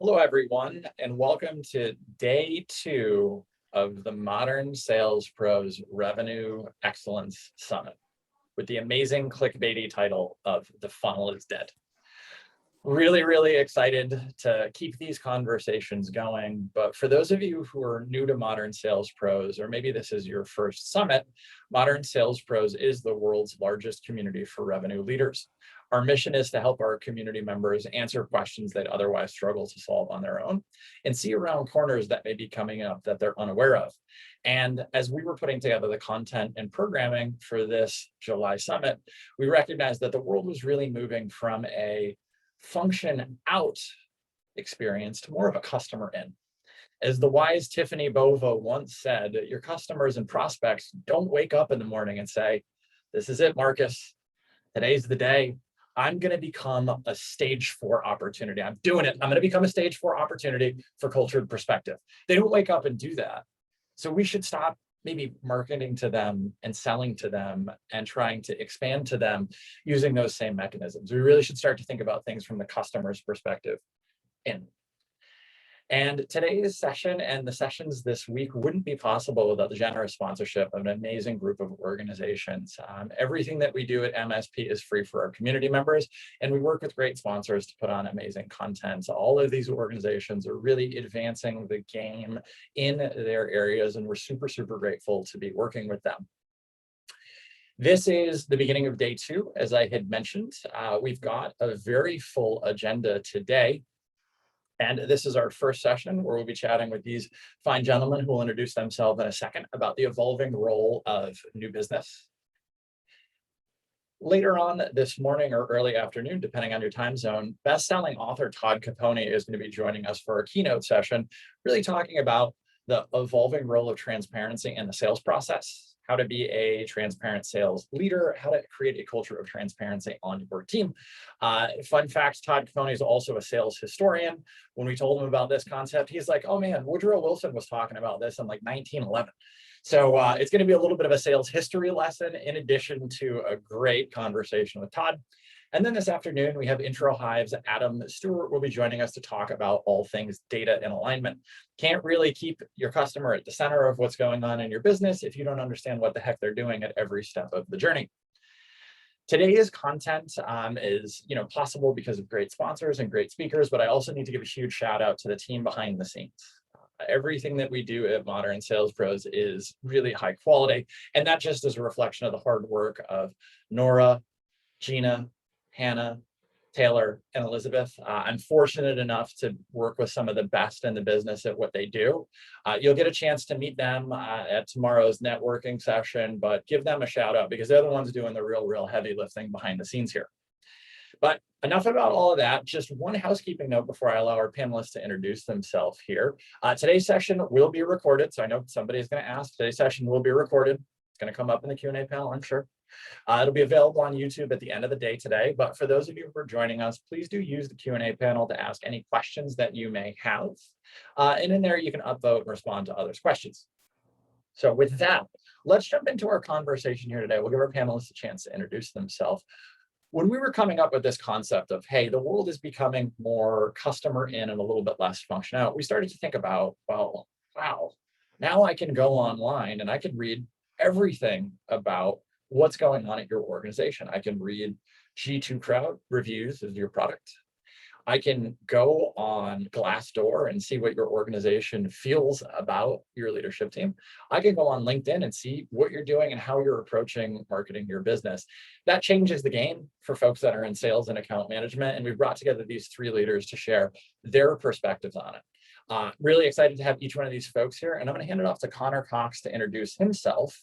Hello, everyone, and welcome to day 2 of the Modern Sales Pros Revenue Excellence Summit with the amazing clickbaity title of The Funnel is Dead. Really excited to keep these conversations going. But for those of you who are new to Modern Sales Pros, or maybe this is your first summit, Modern Sales Pros is the world's largest community for revenue leaders. Our mission is to help our community members answer questions they'd otherwise struggle to solve on their own and see around corners that may be coming up that they're unaware of. And as we were putting together the content and programming for this July summit, we recognized that the world was really moving from a function out experience to more of a customer in. As the wise Tiffany Bova once said, your customers and prospects don't wake up in the morning and say, "This is it, Marcus. Today's the day. I'm going to become a stage 4 opportunity. I'm doing it. I'm going to become a stage 4 opportunity for cultured perspective." They don't wake up and do that. So we should stop maybe marketing to them and selling to them and trying to expand to them using those same mechanisms. We really should start to think about things from the customer's perspective in. And today's session and the sessions this week wouldn't be possible without the generous sponsorship of an amazing group of organizations. Everything that we do at MSP is free for our community members, and we work with great sponsors to put on amazing content. So all of these organizations are really advancing the game in their areas, and we're super grateful to be working with them. This is the beginning of day 2, as I had mentioned. We've got a very full agenda today. And this is our first session where we'll be chatting with these fine gentlemen who will introduce themselves in a second about the evolving role of new business. Later on this morning or early afternoon, depending on your time zone, best-selling author Todd Capone is going to be joining us for our keynote session, really talking about the evolving role of transparency in the sales process, how to be a transparent sales leader, how to create a culture of transparency on your team. Fun fact, Todd Capone is also a sales historian. When we told him about this concept, he's like, "Oh man, Woodrow Wilson was talking about this in like 1911. So it's going to be a little bit of a sales history lesson in addition to a great conversation with Todd. And then this afternoon, we have Intro Hive's Adam Stewart will be joining us to talk about all things data and alignment. Can't really keep your customer at the center of what's going on in your business if you don't understand what the heck they're doing at every step of the journey. Today's content is possible because of great sponsors and great speakers, but I also need to give a huge shout out to the team behind the scenes. Everything that we do at Modern Sales Pros is really high quality, and that just is a reflection of the hard work of Nora, Gina, Hannah, Taylor, and Elizabeth. I'm fortunate enough to work with some of the best in the business at what they do. You'll get a chance to meet them at tomorrow's networking session, but give them a shout out because they're the ones doing the real heavy lifting behind the scenes here. But enough about all of that. Just one housekeeping note before I allow our panelists to introduce themselves here. Today's session will be recorded. So I know somebody's going to ask. Today's session will be recorded. It's going to come up in the Q&A panel, I'm sure. It'll be available on YouTube at the end of the day today. But for those of you who are joining us, please do use the Q&A panel to ask any questions that you may have. And in there, you can upvote and respond to others' questions. So with that, let's jump into our conversation here today. We'll give our panelists a chance to introduce themselves. When we were coming up with this concept of, hey, the world is becoming more customer in and a little bit less function out, we started to think about, well, wow, now I can go online and I can read everything about what's going on at your organization. I can read G2 Crowd reviews of your product. I can go on Glassdoor and see what your organization feels about your leadership team. I can go on LinkedIn and see what you're doing and how you're approaching marketing your business. That changes the game for folks that are in sales and account management. And we've brought together these 3 leaders to share their perspectives on it. Really excited to have each one of these folks here. And I'm going to hand it off to Conor Cox to introduce himself.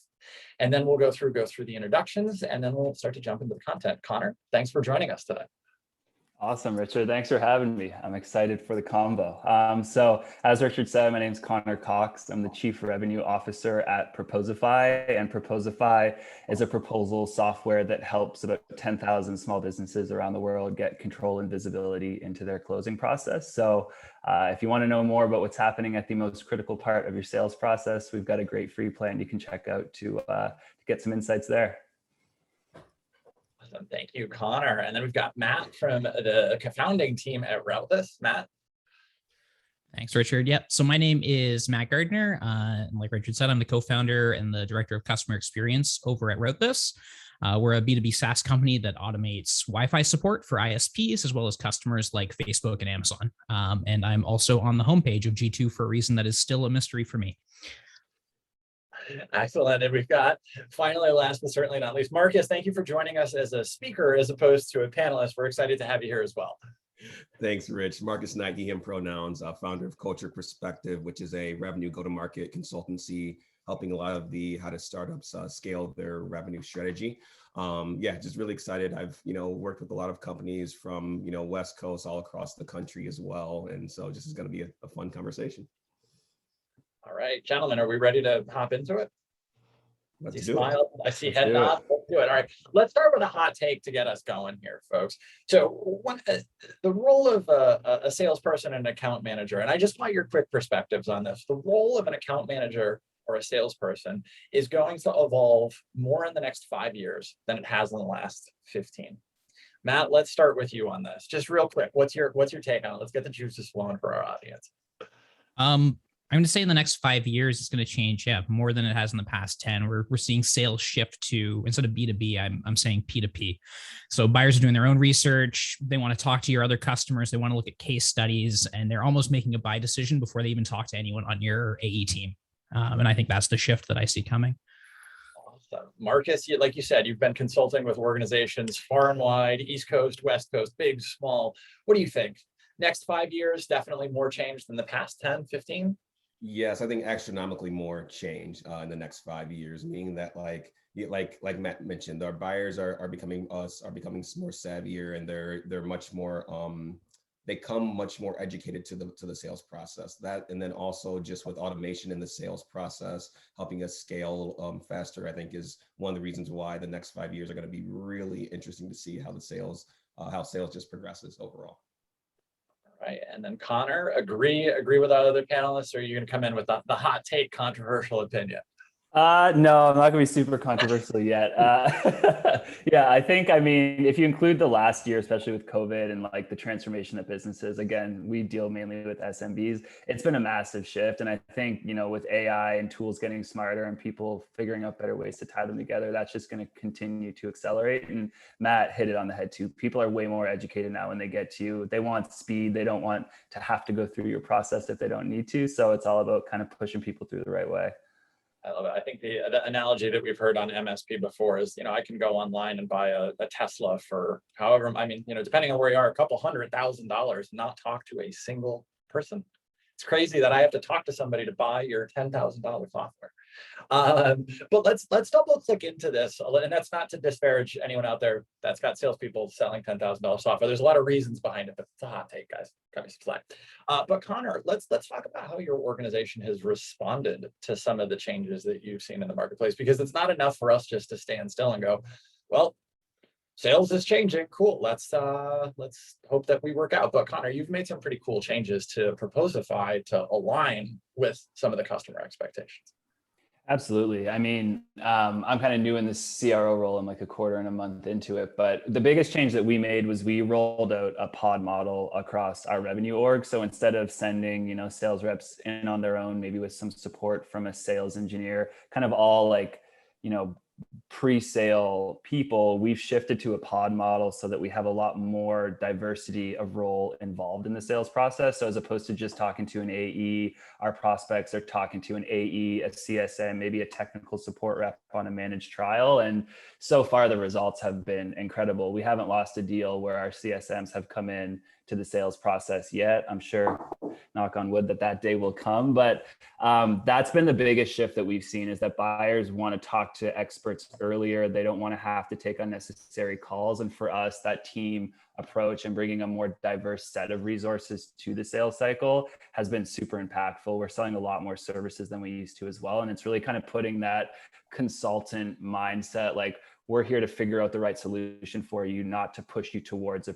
And then we'll go through the introductions, and then we'll start to jump into the content. Conor, thanks for joining us today. Awesome, Richard. Thanks for having me. I'm excited for the combo. So as Richard said, my name is Conor Cox. I'm the Chief Revenue Officer at Proposify, and Proposify is a proposal software that helps about 10,000 small businesses around the world get control and visibility into their closing process. So if you want to know more about what's happening at the most critical part of your sales process, we've got a great free plan you can check out to get some insights there. Awesome. Thank you, Conor. And then we've got Matt from the co-founding team at Lattice. Matt. Thanks, Richard. Yep. So my name is Matt Gardner. And like Richard said, I'm the co-founder and the director of customer experience over at Lattice. We're a B2B SaaS company that automates Wi-Fi support for ISPs as well as customers like Facebook and Amazon. And I'm also on the homepage of G2 for a reason that is still a mystery for me. Excellent. And we've got finally, last but certainly not least, Marcus, thank you for joining us as a speaker as opposed to a panelist. We're excited to have you here as well. Thanks, Rich. Marcus Knight, he, him pronouns, founder of Culture Perspective, which is a revenue go-to-market consultancy, helping a lot of the how to startups scale their revenue strategy. Yeah, just really excited. I've worked with a lot of companies from West Coast all across the country as well, and so this is going to be a fun conversation. All right, gentlemen, are we ready to hop into it? Let's do it. I see head nod. Let's do it. All right, let's start with a hot take to get us going here, folks. So the role of a salesperson and an account manager, and I just want your quick perspectives on this. The role of an account manager or a salesperson is going to evolve more in the next 5 years than it has in the last 15. Matt, let's start with you on this. Just real quick, what's your take on it? Let's get the juices flowing for our audience. I'm going to say in the next 5 years, it's going to change, yeah, more than it has in the past 10. We're seeing sales shift to, instead of B2B, I'm saying P2P. So buyers are doing their own research. They want to talk to your other customers. They want to look at case studies, and they're almost making a buy decision before they even talk to anyone on your AE team. And I think that's the shift that I see coming. Awesome. Marcus, like you said, you've been consulting with organizations far and wide, East Coast, West Coast, big, small. What do you think? Next 5 years, definitely more change than the past 10, 15? Yes, I think astronomically more change in the next 5 years, meaning that like Matt mentioned, our buyers are becoming more savvier, and they're much more they come much more educated to the sales process. That, and then also just with automation in the sales process, helping us scale faster, I think is one of the reasons why the next 5 years are going to be really interesting to see how sales just progresses overall. Right, and then Conor, agree with our other panelists, or are you going to come in with the hot take, controversial opinion? No, I'm not going to be super controversial yet. Yeah, I mean, if you include the last year, especially with COVID and like the transformation of businesses, again, we deal mainly with SMBs. It's been a massive shift. And I think, with AI and tools getting smarter and people figuring out better ways to tie them together, that's just going to continue to accelerate. And Matt hit it on the head too. People are way more educated now when they get to you. They want speed. They don't want to have to go through your process if they don't need to. So it's all about kind of pushing people through the right way. I love it. I think the analogy that we've heard on MSP before is, I can go online and buy a Tesla for however, I mean, depending on where you are, a couple $100,000, not talk to a single person. It's crazy that I have to talk to somebody to buy your $10,000 software. But let's double click into this, and that's not to disparage anyone out there that's got salespeople selling $10,000 software. There's a lot of reasons behind it, but it's a hot take, guys. Cut me some slack. But Conor, let's talk about how your organization has responded to some of the changes that you've seen in the marketplace, because it's not enough for us just to stand still and go, well, sales is changing. Cool. Let's hope that we work out. But Conor, you've made some pretty cool changes to Proposify to align with some of the customer expectations. Absolutely. I mean, I'm kind of new in this CRO role. I'm like a quarter and a month into it. But the biggest change that we made was we rolled out a pod model across our revenue org. So instead of sending, sales reps in on their own, maybe with some support from a sales engineer, kind of all like, pre-sale people, we've shifted to a pod model so that we have a lot more diversity of role involved in the sales process. So as opposed to just talking to an AE, our prospects are talking to an AE, a CSM, maybe a technical support rep on a managed trial. And so far the results have been incredible. We haven't lost a deal where our CSMs have come in to the sales process yet. I'm sure, knock on wood, that day will come. But that's been the biggest shift that we've seen, is that buyers want to talk to experts earlier. They don't want to have to take unnecessary calls. And for us, that team approach and bringing a more diverse set of resources to the sales cycle has been super impactful. We're selling a lot more services than we used to as well. And it's really kind of putting that consultant mindset, like, we're here to figure out the right solution for you, not to push you towards a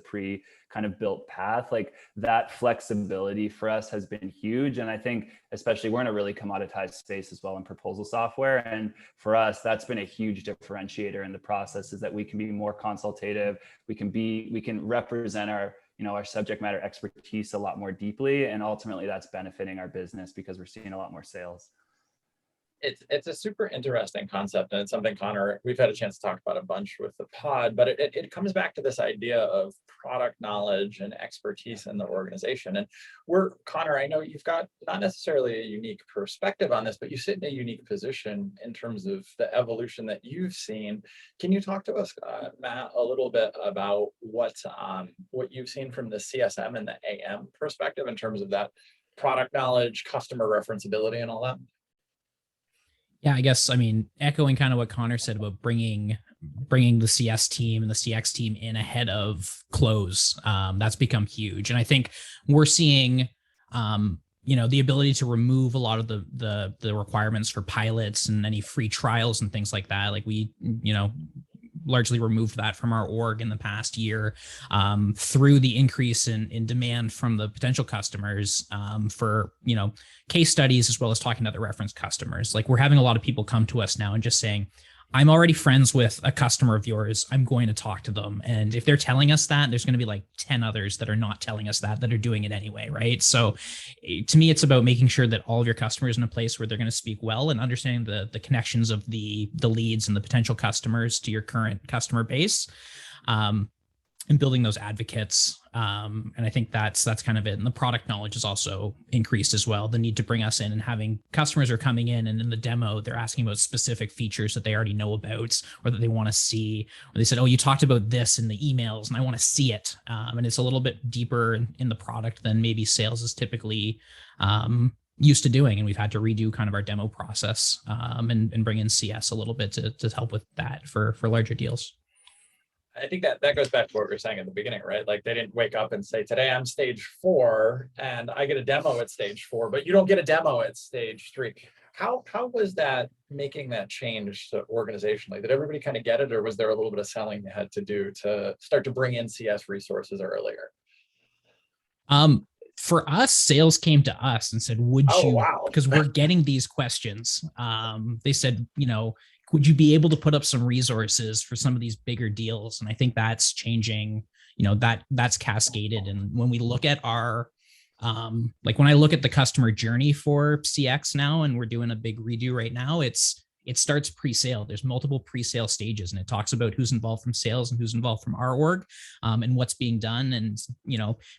kind of built path. Like, that flexibility for us has been huge. And I think especially we're in a really commoditized space as well in proposal software. And for us, that's been a huge differentiator in the process, is that we can be more consultative. We can represent our our subject matter expertise a lot more deeply. And ultimately that's benefiting our business because we're seeing a lot more sales. It's a super interesting concept, and it's something, Connor, we've had a chance to talk about a bunch with the pod, but it comes back to this idea of product knowledge and expertise in the organization. And Connor, I know you've got not necessarily a unique perspective on this, but you sit in a unique position in terms of the evolution that you've seen. Can you talk to us, Matt, a little bit about what you've seen from the CSM and the AM perspective in terms of that product knowledge, customer referenceability, and all that? Yeah, I guess, I mean, echoing kind of what Connor said about bringing the CS team and the CX team in ahead of close, that's become huge. And I think we're seeing, the ability to remove a lot of the requirements for pilots and any free trials and things like that. Like we, largely removed that from our org in the past year, through the increase in demand from the potential customers, for, case studies, as well as talking to other reference customers. Like we're having a lot of people come to us now and just saying, I'm already friends with a customer of yours. I'm going to talk to them. And if they're telling us that, there's going to be like 10 others that are not telling us that are doing it anyway. Right. So to me, it's about making sure that all of your customers are in a place where they're going to speak well and understanding the connections of the leads and the potential customers to your current customer base. And building those advocates. And I think that's kind of it. And the product knowledge is also increased as well. The need to bring us in and having customers are coming in and in the demo, they're asking about specific features that they already know about or that they want to see. Or they said, oh, you talked about this in the emails and I want to see it. And it's a little bit deeper in the product than maybe sales is typically used to doing. And we've had to redo kind of our demo process and bring in CS a little bit to help with that for larger deals. I think that goes back to what we were saying at the beginning, right? Like they didn't wake up and say, today I'm stage 4 and I get a demo at stage 4, but you don't get a demo at stage 3. How was that making that change organizationally? Did everybody kind of get it, or was there a little bit of selling you had to do to start to bring in CS resources earlier? For us, sales came to us and said, would you, wow. because we're getting these questions. They said, would you be able to put up some resources for some of these bigger deals? And I think that's changing, that's cascaded. And when we look at our, when I look at the customer journey for CX now, and we're doing a big redo right now, it starts pre-sale. There's multiple pre-sale stages, and it talks about who's involved from sales and who's involved from our org, and what's being done. And,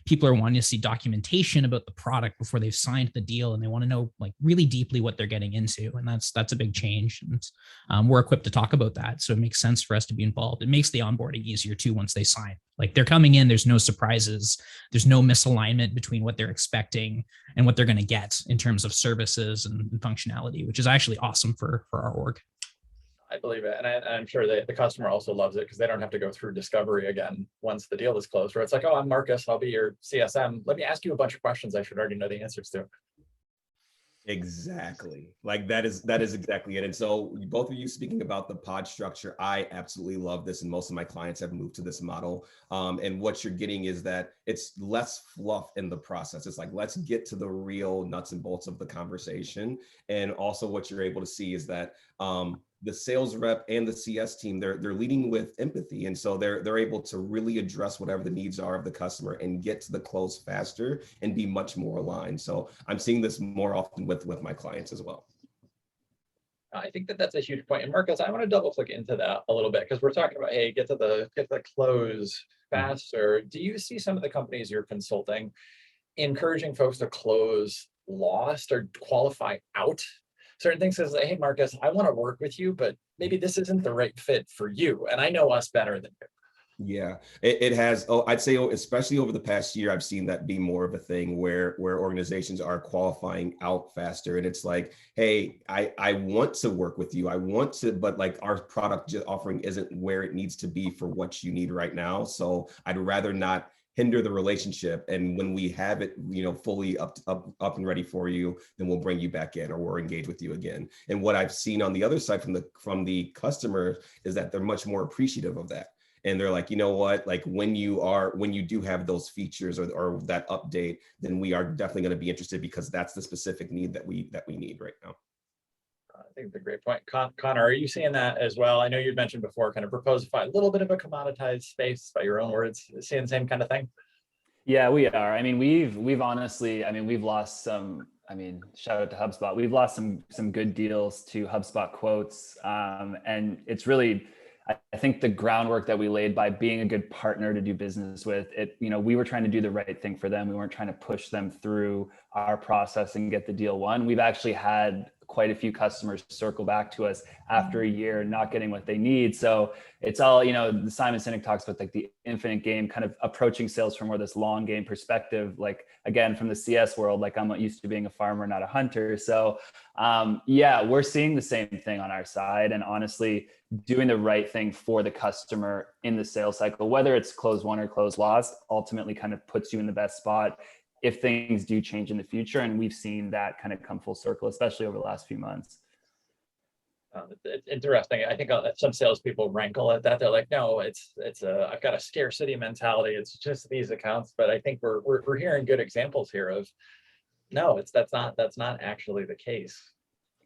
people are wanting to see documentation about the product before they've signed the deal, and they want to know like really deeply what they're getting into. And that's a big change. And we're equipped to talk about that. So it makes sense for us to be involved. It makes the onboarding easier too, once they sign. Like they're coming in, there's no surprises. There's no misalignment between what they're expecting and what they're going to get in terms of services and functionality, which is actually awesome for our org. I believe it. And I'm sure the customer also loves it because they don't have to go through discovery again once the deal is closed, where it's like, oh, I'm Marcus, I'll be your CSM. Let me ask you a bunch of questions I should already know the answers to. Exactly. Like that is exactly it. And so both of you speaking about the pod structure, I absolutely love this. And most of my clients have moved to this model. And what you're getting is that it's less fluff in the process. It's like, let's get to the real nuts and bolts of the conversation. And also what you're able to see is that the sales rep and the CS team, they're leading with empathy. And so they're able to really address whatever the needs are of the customer and get to the close faster and be much more aligned. So I'm seeing this more often with my clients as well. I think that's a huge point. And Marcus, I want to double click into that a little bit because we're talking about, hey, get to the close faster. Do you see some of the companies you're consulting encouraging folks to close lost or qualify out certain things? Says, hey, Marcus, I want to work with you, but maybe this isn't the right fit for you. And I know us better than you. Yeah, it has. Oh, I'd say especially over the past year, I've seen that be more of a thing where organizations are qualifying out faster. And it's like, hey, I want to work with you. I want to, but like our product offering isn't where it needs to be for what you need right now. So I'd rather not hinder the relationship. And when we have it, fully up and ready for you, then we'll bring you back in or we'll engage with you again. And what I've seen on the other side from the customer is that they're much more appreciative of that. And they're like, you know what, like when you do have those features or that update, then we are definitely going to be interested because that's the specific need that we need right now. I think it's a great point. Conor, are you seeing that as well? I know you'd mentioned before, kind of Proposify, a little bit of a commoditized space by your own words, seeing the same kind of thing? Yeah, we are. I mean, we've honestly, I mean, we've lost some, I mean, shout out to HubSpot. We've lost some good deals to HubSpot quotes. And it's really, I think the groundwork that we laid by being a good partner to do business with it, you know, we were trying to do the right thing for them. We weren't trying to push them through our process and get the deal won. We've actually had quite a few customers circle back to us after a year not getting what they need. So it's all, you know, Simon Sinek talks about like the infinite game, kind of approaching sales from more this long game perspective. Like, again, from the CS world, like I'm used to being a farmer, not a hunter. So yeah, we're seeing the same thing on our side. And honestly, doing the right thing for the customer in the sales cycle, whether it's close won or close lost, ultimately kind of puts you in the best spot if things do change in the future. And we've seen that kind of come full circle, especially over the last few months. It's interesting. I think some salespeople rankle at that. They're like, no, I've got a scarcity mentality. It's just these accounts. But I think we're hearing good examples here of, no, that's not actually the case.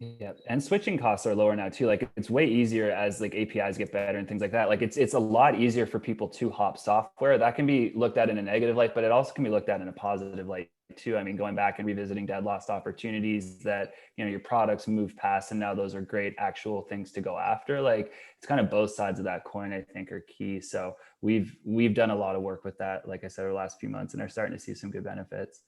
Yeah, and switching costs are lower now too. Like it's way easier as like APIs get better and things like that. Like it's a lot easier for people to hop software. That can be looked at in a negative light, but it also can be looked at in a positive light too. I mean, going back and revisiting dead lost opportunities that, you know, your products move past and now those are great actual things to go after. Like it's kind of both sides of that coin, I think, are key. So we've done a lot of work with that, like I said, over the last few months, and are starting to see some good benefits.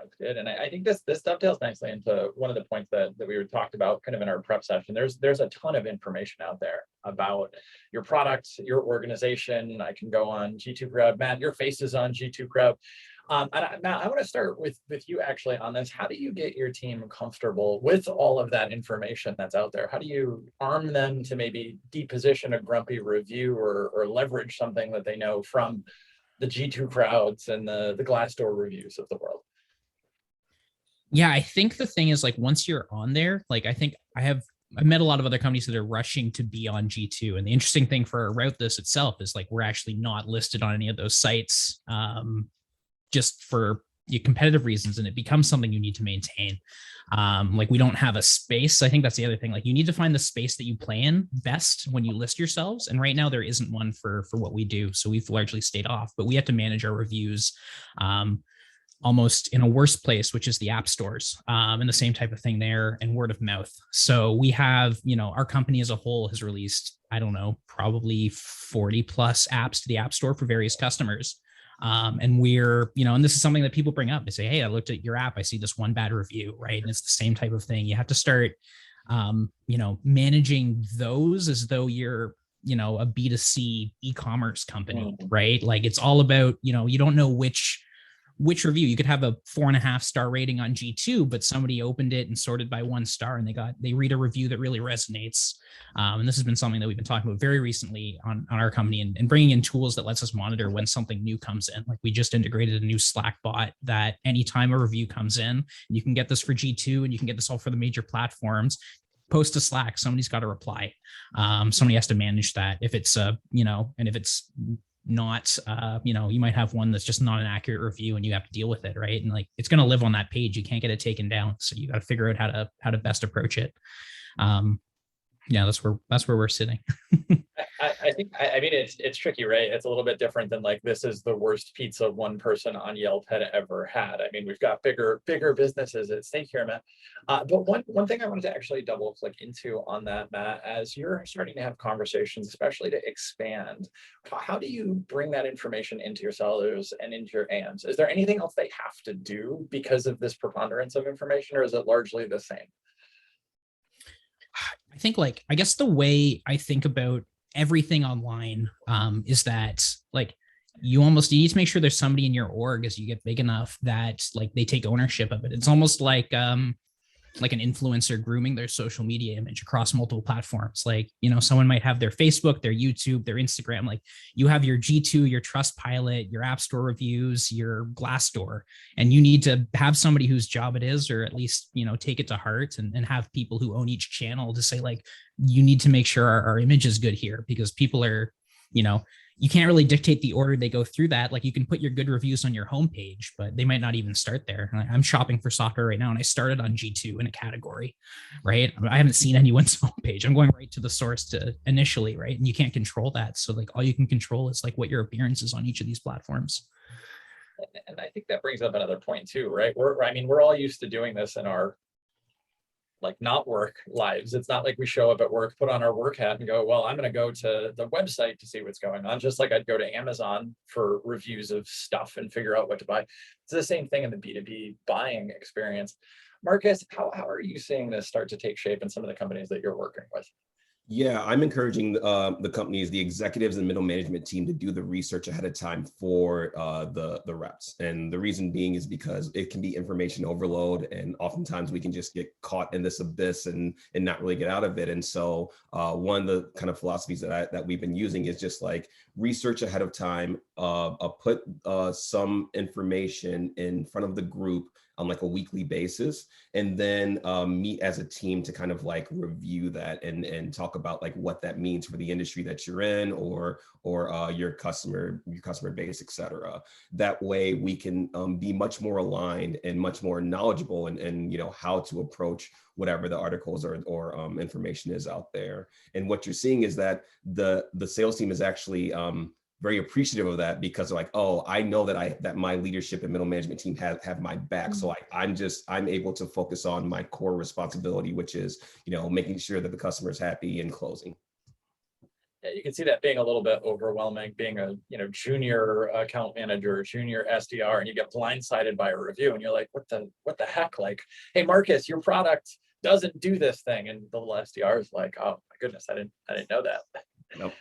It's good. And I think this dovetails nicely into one of the points that we were talked about kind of in our prep session. There's a ton of information out there about your product, your organization. I can go on G2 Crowd. Matt, your face is on G2 Crowd. Matt, I want to start with you actually on this. How do you get your team comfortable with all of that information that's out there? How do you arm them to maybe deposition a grumpy review or leverage something that they know from the G2 Crowds and the Glassdoor reviews of the world? Yeah, I think the thing is, like, once you're on there, like, I think I've met a lot of other companies that are rushing to be on G2. And the interesting thing for Route This itself is like, we're actually not listed on any of those sites just for competitive reasons. And it becomes something you need to maintain. Like we don't have a space. I think that's the other thing. Like you need to find the space that you play in best when you list yourselves. And right now there isn't one for what we do. So we've largely stayed off, but we have to manage our reviews almost in a worse place, which is the app stores, and the same type of thing there, and word of mouth. So we have, you know, our company as a whole has released, I don't know, probably 40 plus apps to the app store for various customers. And we're, you know, and this is something that people bring up. They say, hey, I looked at your app, I see this one bad review, right? And it's the same type of thing. You have to start, you know, managing those as though you're, you know, a B2C e-commerce company, right? Like it's all about, you know, you don't know which review. You could have a 4.5 star rating on G2, but somebody opened it and sorted by 1 star and they read a review that really resonates. And this has been something that we've been talking about very recently on our company and bringing in tools that lets us monitor when something new comes in. Like we just integrated a new Slack bot that anytime a review comes in, you can get this for G2 and you can get this all for the major platforms. Post to Slack, somebody's got to reply. Somebody has to manage that. If it's you know, and if it's not, you know, you might have one that's just not an accurate review and you have to deal with it, right? And like it's going to live on that page. You can't get it taken down. So you got to figure out how to best approach it. Yeah, that's where we're sitting. I think, I mean, it's tricky, right? It's a little bit different than like, this is the worst pizza one person on Yelp had ever had. I mean, we've got bigger businesses at stake here, Matt. But one thing I wanted to actually double click into on that, Matt, as you're starting to have conversations, especially to expand, how do you bring that information into your sellers and into your AMs? Is there anything else they have to do because of this preponderance of information, or is it largely the same? I think, like, I guess the way I think about everything online is that like you need to make sure there's somebody in your org as you get big enough that like they take ownership of it. It's almost like an influencer grooming their social media image across multiple platforms. Like, you know, someone might have their Facebook, their YouTube, their Instagram. Like you have your G2, your Trustpilot, your App Store reviews, your Glassdoor, and you need to have somebody whose job it is, or at least, you know, take it to heart and have people who own each channel to say like, you need to make sure our image is good here, because people are, you know, you can't really dictate the order they go through that. Like you can put your good reviews on your homepage, but they might not even start there. I'm shopping for software right now and I started on G2 in a category, right? I haven't seen anyone's homepage. I'm going right to the source to initially, right? And you can't control that. So like all you can control is like what your appearance is on each of these platforms. And I think that brings up another point too, right? I mean, we're all used to doing this in our like not work lives. It's not like we show up at work, put on our work hat and go, well, I'm going to go to the website to see what's going on. Just like I'd go to Amazon for reviews of stuff and figure out what to buy. It's the same thing in the B2B buying experience. Marcus, how are you seeing this start to take shape in some of the companies that you're working with? Yeah, I'm encouraging the companies, the executives and middle management team to do the research ahead of time for the reps. And the reason being is because it can be information overload, and oftentimes we can just get caught in this abyss and not really get out of it. And so one of the kind of philosophies that we've been using is just like research ahead of time, put some information in front of the group on like a weekly basis, and then meet as a team to kind of like review that and talk about like what that means for the industry that you're in, or your customer base, et cetera. That way we can be much more aligned and much more knowledgeable and you know how to approach whatever the articles or information is out there. And what you're seeing is that the sales team is actually very appreciative of that, because they're like, oh, I know that my leadership and middle management team have my back. So I'm able to focus on my core responsibility, which is, you know, making sure that the customer is happy and closing. Yeah, you can see that being a little bit overwhelming, being a junior account manager, junior SDR, and you get blindsided by a review and you're like, what the heck? Like, hey, Marcus, your product doesn't do this thing. And the little SDR is like, oh my goodness, I didn't know that. Nope.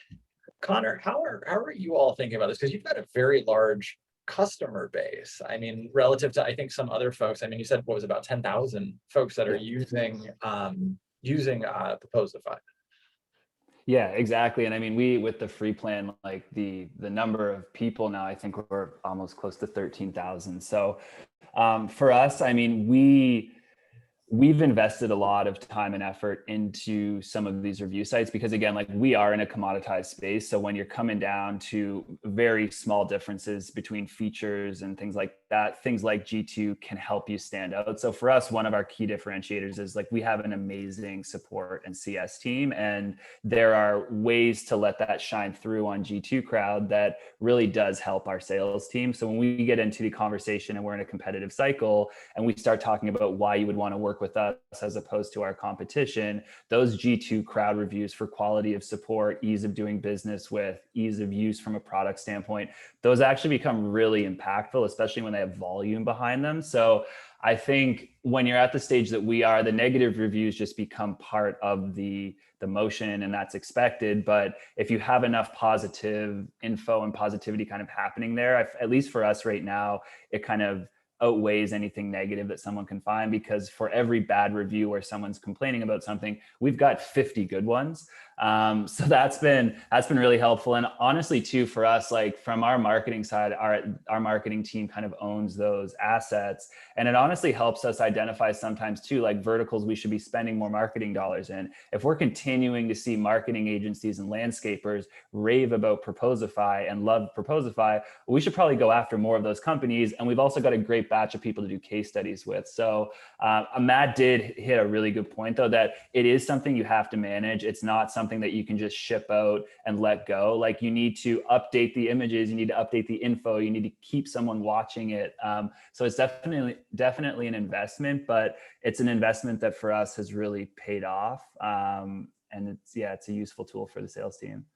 Conor, how are you all thinking about this? Because you've got a very large customer base. I mean, relative to, I think, some other folks. I mean, you said what was about 10,000 folks that are using Proposify. Yeah, exactly. And I mean, we, with the free plan, like the number of people now, I think we're almost close to 13,000. So for us, I mean, we've invested a lot of time and effort into some of these review sites, because again, like we are in a commoditized space. So when you're coming down to very small differences between features and things like that, things like G2 can help you stand out. So for us, one of our key differentiators is like we have an amazing support and CS team, and there are ways to let that shine through on G2 Crowd that really does help our sales team. So when we get into the conversation and we're in a competitive cycle and we start talking about why you would want to work with us as opposed to our competition, those G2 Crowd reviews for quality of support, ease of doing business with, ease of use from a product standpoint, those actually become really impactful, especially when they have volume behind them. So I think when you're at the stage that we are, the negative reviews just become part of the motion, and that's expected. But if you have enough positive info and positivity kind of happening there, at least for us right now, it kind of outweighs anything negative that someone can find, because for every bad review where someone's complaining about something, we've got 50 good ones. So that's been really helpful. And honestly too, for us, like from our marketing side, our marketing team kind of owns those assets. And it honestly helps us identify sometimes too, like verticals we should be spending more marketing dollars in. If we're continuing to see marketing agencies and landscapers rave about Proposify and love Proposify, we should probably go after more of those companies. And we've also got a great batch of people to do case studies with. So Matt did hit a really good point though, that it is something you have to manage. It's not something that you can just ship out and let go. Like you need to update the images, you need to update the info, you need to keep someone watching it. So it's definitely an investment, but it's an investment that for us has really paid off. And it's a useful tool for the sales team.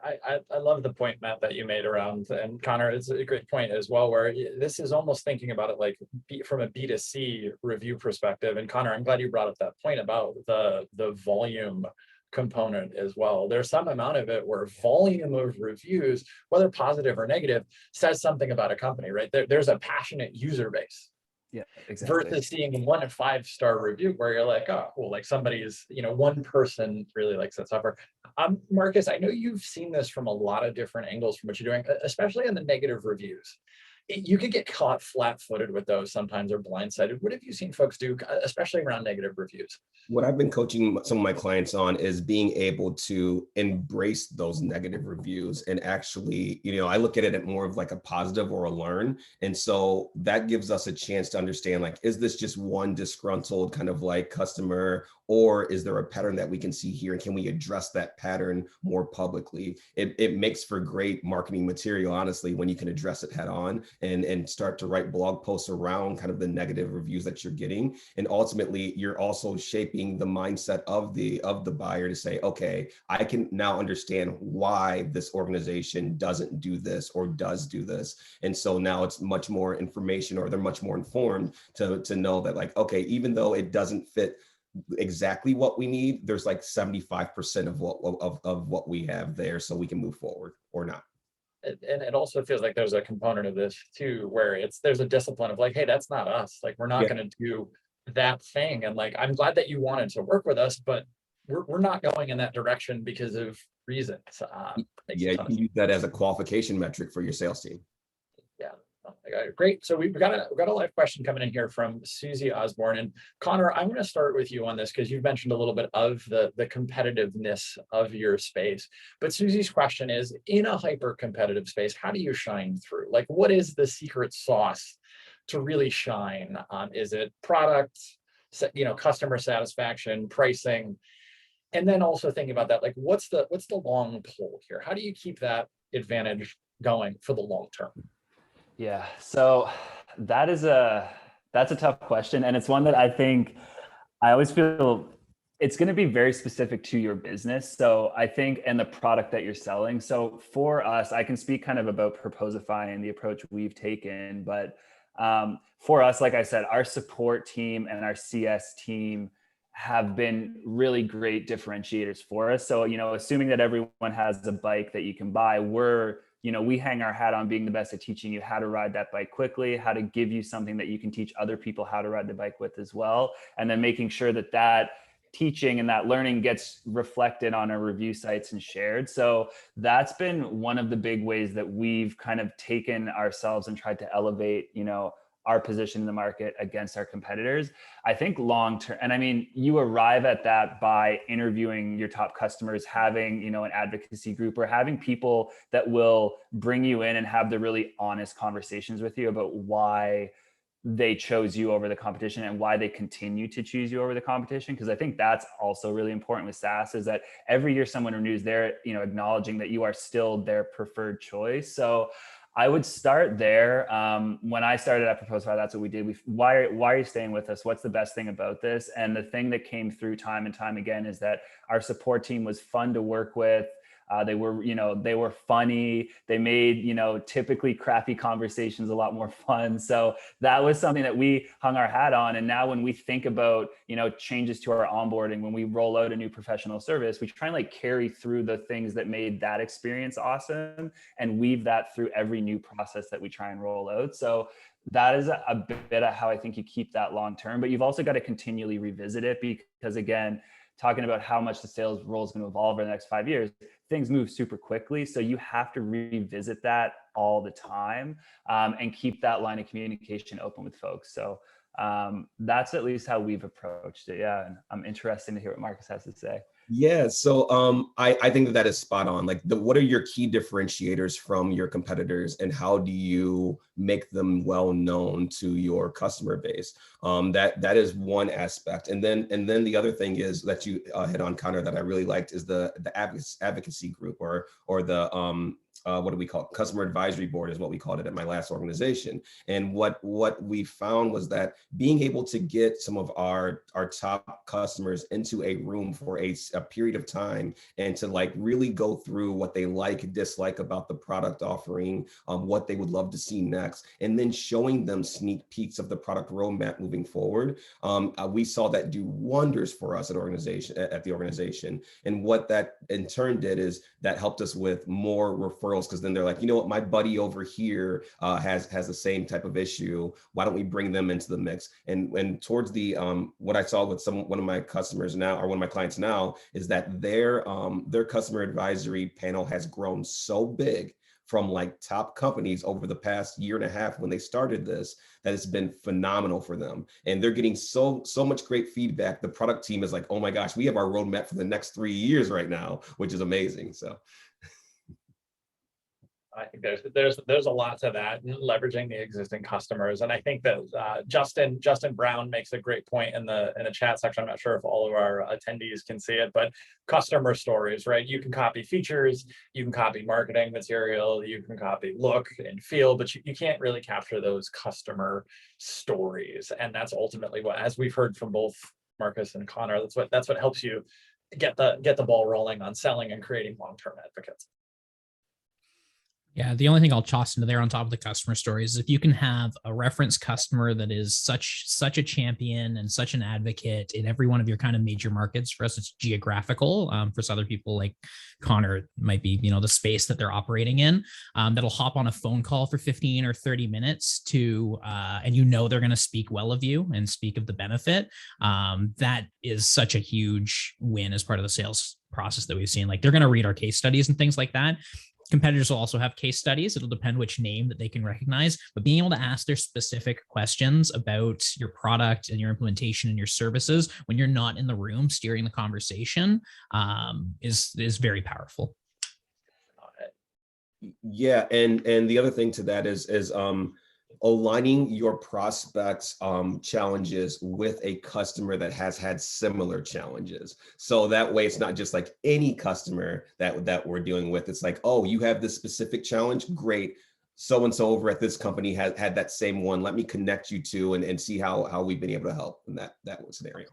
I love the point, Matt, that you made around, and Conor, it's a great point as well, where this is almost thinking about it like from a B2C review perspective. And Conor, I'm glad you brought up that point about the volume component as well. There's some amount of it where volume of reviews, whether positive or negative, says something about a company, right? There's a passionate user base. Yeah, exactly. Versus seeing 1 and 5-star review where you're like, oh, cool, like somebody's, one person really likes that software. Marcus, I know you've seen this from a lot of different angles from what you're doing, especially in the negative reviews. You could get caught flat-footed with those sometimes, or blindsided. What have you seen folks do, especially around negative reviews? What I've been coaching some of my clients on is being able to embrace those negative reviews and actually, I look at it more of like a positive or a learn. And so that gives us a chance to understand, like, is this just one disgruntled kind of like customer, or is there a pattern that we can see here? And can we address that pattern more publicly? It makes for great marketing material, honestly, when you can address it head on. and start to write blog posts around kind of the negative reviews that you're getting. And ultimately, you're also shaping the mindset of the buyer to say, okay, I can now understand why this organization doesn't do this or does do this. And so now it's much more information, or they're much more informed to know that, like, okay, even though it doesn't fit exactly what we need, there's like 75% of what we have there, so we can move forward or not. And it also feels like there's a component of this too, where there's a discipline of like, hey, that's not us. Like, we're not going to do that thing. And like, I'm glad that you wanted to work with us, but we're not going in that direction because of reasons. Yeah, you can use that as a qualification metric for your sales team. Yeah. Great. So we've got a live question coming in here from Susie Osborne. And Conor, I'm going to start with you on this because you've mentioned a little bit of the competitiveness of your space. But Susie's question is, in a hyper competitive space, how do you shine through? Like, what is the secret sauce to really shine? Is it product, customer satisfaction, pricing? And then also thinking about that, like, what's the long pull here? How do you keep that advantage going for the long term? Yeah, so that's a tough question. And it's one that I think I always feel it's going to be very specific to your business. So I think, and the product that you're selling. So for us, I can speak kind of about Proposify and the approach we've taken. But for us, like I said, our support team and our CS team have been really great differentiators for us. So, assuming that everyone has a bike that you can buy, we hang our hat on being the best at teaching you how to ride that bike quickly, how to give you something that you can teach other people how to ride the bike with as well. And then making sure that teaching and that learning gets reflected on our review sites and shared. So that's been one of the big ways that we've kind of taken ourselves and tried to elevate, our position in the market against our competitors. I think long term, and I mean, you arrive at that by interviewing your top customers, having, an advocacy group, or having people that will bring you in and have the really honest conversations with you about why they chose you over the competition and why they continue to choose you over the competition. Because I think that's also really important with SaaS, is that every year someone renews, they're, acknowledging that you are still their preferred choice. So I would start there. When I started at Proposify, that's what we did. Why are you staying with us? What's the best thing about this? And the thing that came through time and time again is that our support team was fun to work with. They were funny. They made, typically crappy conversations a lot more fun. So that was something that we hung our hat on. And now when we think about, changes to our onboarding, when we roll out a new professional service, we try and carry through the things that made that experience awesome and weave that through every new process that we try and roll out. So that is a bit of how I think you keep that long term, but you've also got to continually revisit it, because again, talking about how much the sales role is going to evolve over the next 5 years, things move super quickly. So you have to revisit that all the time, and keep that line of communication open with folks. So that's at least how we've approached it. Yeah. And I'm interested to hear what Marcus has to say. Yeah, so I think that is spot on. Like, what are your key differentiators from your competitors, and how do you make them well known to your customer base? That is one aspect, and then the other thing is that you hit on, Conor, that I really liked is the advocacy group, or the what do we call it? Customer advisory board is what we called it at my last organization. And what we found was that being able to get some of our top customers into a room for a period of time, and to really go through what they dislike about the product offering, what they would love to see next, and then showing them sneak peeks of the product roadmap moving forward. We saw that do wonders for us at the organization. And what that in turn did is that helped us with more referrals, because then they're like, you know what, my buddy over here has the same type of issue. Why don't we bring them into the mix? And towards the what I saw with one of my customers now, or one of my clients now, is that their customer advisory panel has grown so big from top companies over the past year and a half when they started this, that it's been phenomenal for them. And they're getting so much great feedback. The product team is like, oh my gosh, we have our roadmap for the next 3 years right now, which is amazing. So I think there's a lot to that, leveraging the existing customers, and I think that Justin Brown makes a great point in the chat section. I'm not sure if all of our attendees can see it, but customer stories, right? You can copy features, you can copy marketing material, you can copy look and feel, but you can't really capture those customer stories, and that's ultimately what, as we've heard from both Marcus and Connor, that's what helps you get the ball rolling on selling and creating long-term advocates. Yeah, the only thing I'll toss into there on top of the customer stories is if you can have a reference customer that is such a champion and such an advocate in every one of your kind of major markets. For us, it's geographical. For some other people like Connor, it might be, the space that they're operating in, that'll hop on a phone call for 15 or 30 minutes to, and they're going to speak well of you and speak of the benefit. That is such a huge win as part of the sales process that we've seen. Like, they're going to read our case studies and things like that. Competitors will also have case studies. It'll depend which name that they can recognize, but being able to ask their specific questions about your product and your implementation and your services when you're not in the room steering the conversation is very powerful. Yeah, and the other thing to that is aligning your prospects challenges with a customer that has had similar challenges. So that way it's not just like any customer that we're dealing with. It's like, oh, you have this specific challenge, great. So-and-so over at this company had that same one. Let me connect you to and see how we've been able to help in that scenario.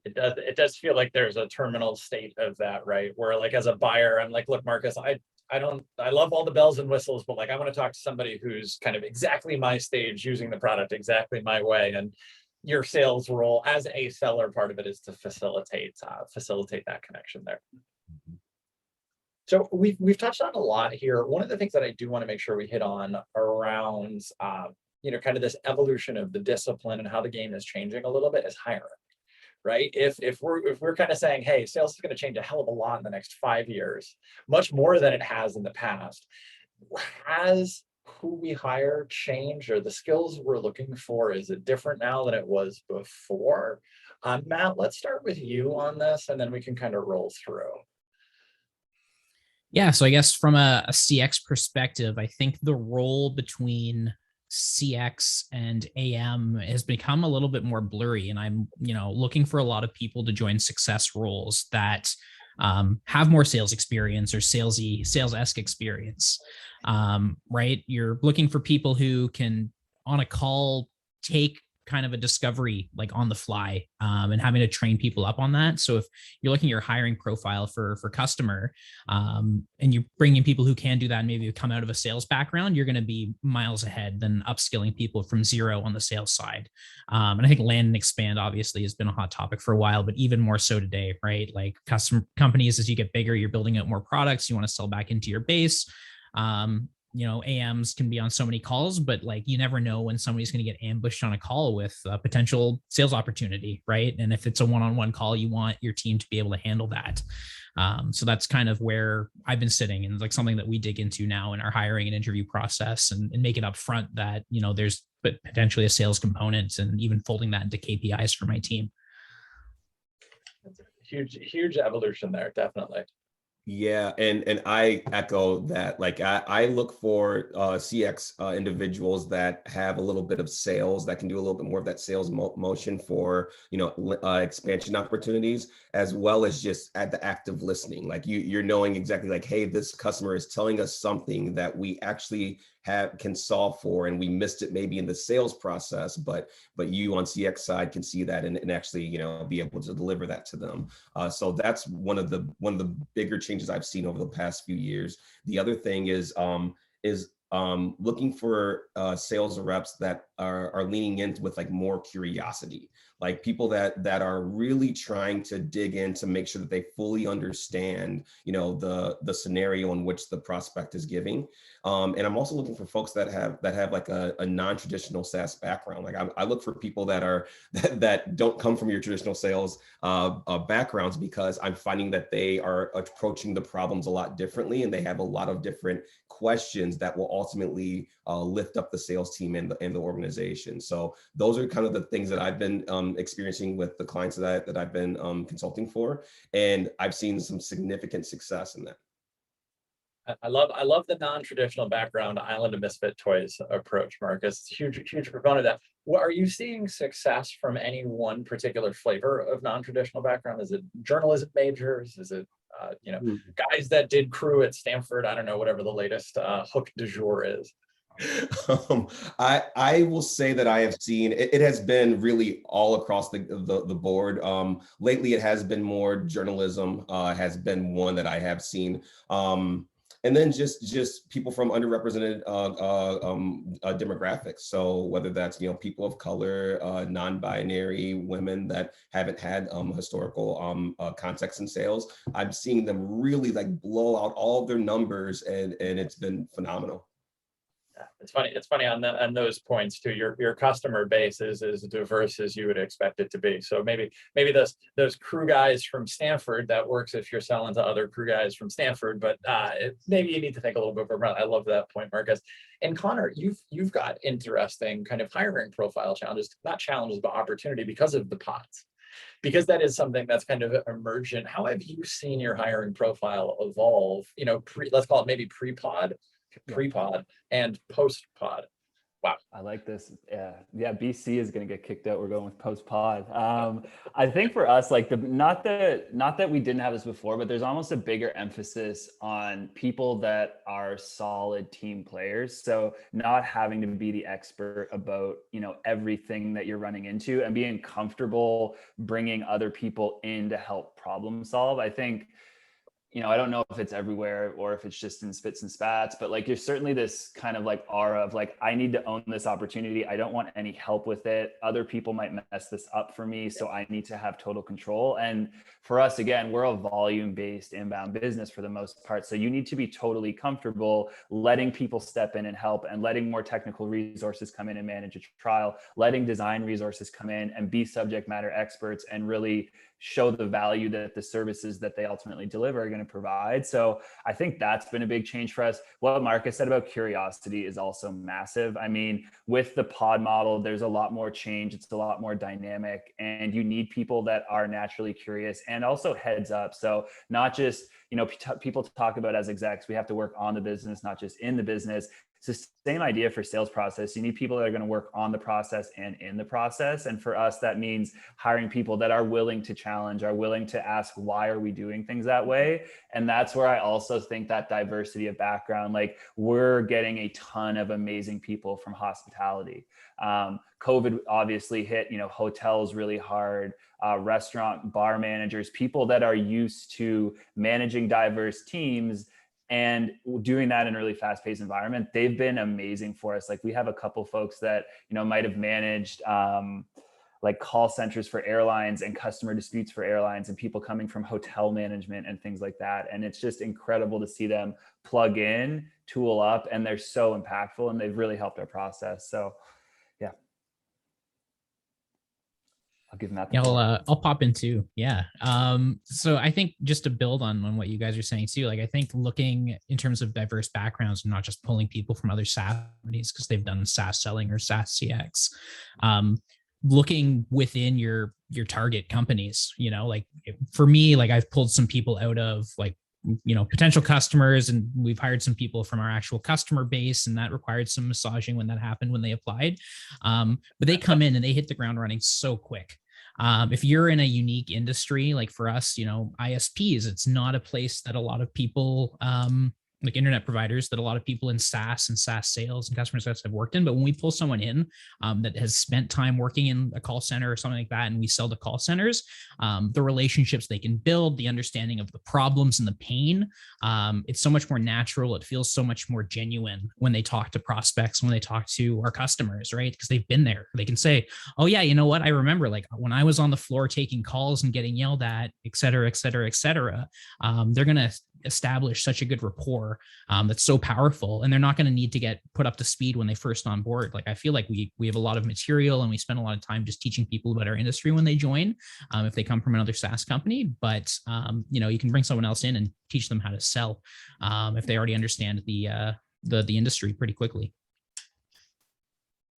It does feel like there's a terminal state of that, right? Where, like, as a buyer, I'm like, look, Marcus, I love all the bells and whistles, but like, I want to talk to somebody who's kind of exactly my stage, using the product exactly my way. And your sales role as a seller, part of it is to facilitate that connection there. So we've touched on a lot here. One of the things that I do want to make sure we hit on around, kind of this evolution of the discipline and how the game is changing a little bit is hiring. Right? If we're kind of saying, hey, sales is going to change a hell of a lot in the next 5 years, much more than it has in the past, has who we hire changed, or the skills we're looking for, is it different now than it was before? Matt, let's start with you on this, and then we can kind of roll through. Yeah, so I guess from a CX perspective, I think the role between CX and AM has become a little bit more blurry, and I'm looking for a lot of people to join success roles that have more sales experience or sales-esque experience. Right? You're looking for people who can on a call take kind of a discovery like on the fly, and having to train people up on that. So if you're looking at your hiring profile for customer, and you bring in people who can do that and maybe come out of a sales background, you're going to be miles ahead than upskilling people from zero on the sales side. And I think land and expand obviously has been a hot topic for a while, but even more so today, right? Like, custom companies, as you get bigger, you're building out more products, you want to sell back into your base. AMs can be on so many calls, but like, you never know when somebody's going to get ambushed on a call with a potential sales opportunity, right? And if it's a one-on-one call, you want your team to be able to handle that. So that's kind of where I've been sitting, and like something that we dig into now in our hiring and interview process, and make it up front that, there's potentially a sales component, and even folding that into KPIs for my team. Huge evolution there, definitely. Yeah, and I echo that. Like, I look for CX individuals that have a little bit of sales, that can do a little bit more of that sales motion for expansion opportunities, as well as just at the active listening. Like, you're knowing exactly like, hey, this customer is telling us something that we actually can solve for, and we missed it maybe in the sales process, but you on CX side can see that and actually be able to deliver that to them. So that's one of the bigger changes I've seen over the past few years. The other thing is looking for sales reps that are leaning in with like more curiosity, like people that are really trying to dig in to make sure that they fully understand, the scenario in which the prospect is giving. And I'm also looking for folks that have like a non-traditional SaaS background. Like, I look for people that don't come from your traditional sales backgrounds, because I'm finding that they are approaching the problems a lot differently, and they have a lot of different questions that will ultimately lift up the sales team and the organization. So those are kind of the things that I've been experiencing with the clients that I've been consulting for, and I've seen some significant success in that. I love the non-traditional background Island of Misfit Toys approach, Marcus. Huge proponent of that. What are you seeing success from any one particular flavor of non-traditional background? Is it journalism majors? Is it guys that did crew at Stanford? I don't know, whatever the latest hook du jour is. I will say that I have seen it has been really all across the board. Lately, it has been more journalism has been one that I have seen. And then just people from underrepresented demographics. So whether that's people of color, non-binary, women that haven't had historical context in sales, I'm seeing them really like blow out all of their numbers, and it's been phenomenal. It's funny on those points too. Your customer base is as diverse as you would expect it to be. So maybe those crew guys from Stanford, that works if you're selling to other crew guys from Stanford, but maybe you need to think a little bit around. I love that point, Marcus. And Conor, you've got interesting kind of hiring profile challenges, not challenges, but opportunity because of the pods. Because that is something that's kind of emergent. How have you seen your hiring profile evolve? Let's call it maybe pre-pod and post-pod. Wow. I like this. Yeah. BC is going to get kicked out. We're going with post-pod. I think for us, like not that we didn't have this before, but there's almost a bigger emphasis on people that are solid team players. So not having to be the expert about, everything that you're running into, and being comfortable bringing other people in to help problem solve. I think, I don't know if it's everywhere or if it's just in spits and spats, but like, there's certainly this kind of like aura of like, I need to own this opportunity. I don't want any help with it. Other people might mess this up for me. So I need to have total control. And for us, again, we're a volume-based inbound business for the most part. So you need to be totally comfortable letting people step in and help, and letting more technical resources come in and manage a trial, letting design resources come in and be subject matter experts and really show the value that the services that they ultimately deliver are going to provide. So I think that's been a big change for us. What Marcus said about curiosity is also massive. I mean, with the pod model, there's a lot more change. It's a lot more dynamic, and you need people that are naturally curious and also heads up. So not just, people talk about as execs, we have to work on the business, not just in the business. It's the same idea for sales process. You need people that are going to work on the process and in the process. And for us, that means hiring people that are willing to challenge, are willing to ask, why are we doing things that way? And that's where I also think that diversity of background, like we're getting a ton of amazing people from hospitality. COVID obviously hit, hotels really hard, restaurant, bar managers, people that are used to managing diverse teams and doing that in a really fast-paced environment. They've been amazing for us. Like we have a couple folks that, might have managed like call centers for airlines and customer disputes for airlines, and people coming from hotel management and things like that. And it's just incredible to see them plug in, tool up, and they're so impactful, and they've really helped our process. So yeah. I'll give Matt the floor. I'll pop in too. Yeah. So I think just to build on what you guys are saying too, like I think looking in terms of diverse backgrounds and not just pulling people from other SaaS companies because they've done SaaS selling or SaaS CX, looking within your target companies, like for me, like I've pulled some people out of like, potential customers, and we've hired some people from our actual customer base, and that required some massaging when that happened, when they applied. But they come in and they hit the ground running so quick. If you're in a unique industry, like for us, ISPs, it's not a place that a lot of people, like internet providers, that a lot of people in SaaS and SaaS sales and customer success have worked in. But when we pull someone in that has spent time working in a call center or something like that, and we sell to call centers, the relationships they can build, the understanding of the problems and the pain, it's so much more natural. It feels so much more genuine when they talk to prospects, when they talk to our customers, right? Because they've been there. They can say, oh yeah, you know what? I remember like when I was on the floor taking calls and getting yelled at, et cetera, et cetera, et cetera. They're going to establish such a good rapport that's so powerful, and they're not going to need to get put up to speed when they first on board. Like I feel like we have a lot of material, and we spend a lot of time just teaching people about our industry when they join, if they come from another SaaS company. But you can bring someone else in and teach them how to sell if they already understand the industry pretty quickly.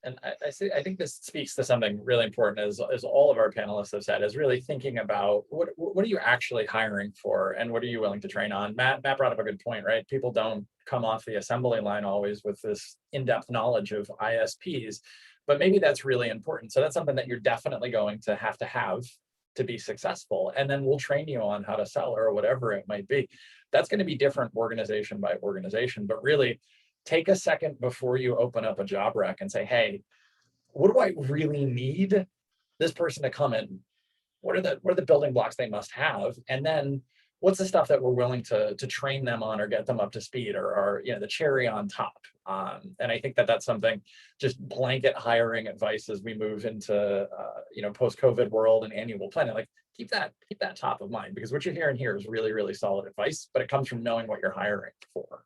And I think this speaks to something really important, as all of our panelists have said, is really thinking about what are you actually hiring for, and what are you willing to train on. Matt brought up a good point, right? People don't come off the assembly line always with this in-depth knowledge of ISPs, but maybe that's really important. So that's something that you're definitely going to have to be successful. And then we'll train you on how to sell or whatever it might be. That's going to be different organization by organization, but really take a second before you open up a job rec and say, hey, what do I really need this person to come in? What are the building blocks they must have? And then what's the stuff that we're willing to train them on or get them up to speed, or the cherry on top? And I think that that's something, just blanket hiring advice as we move into post-COVID world and annual planning. Like keep that top of mind, because what you're hearing here is really, really solid advice, but it comes from knowing what you're hiring for.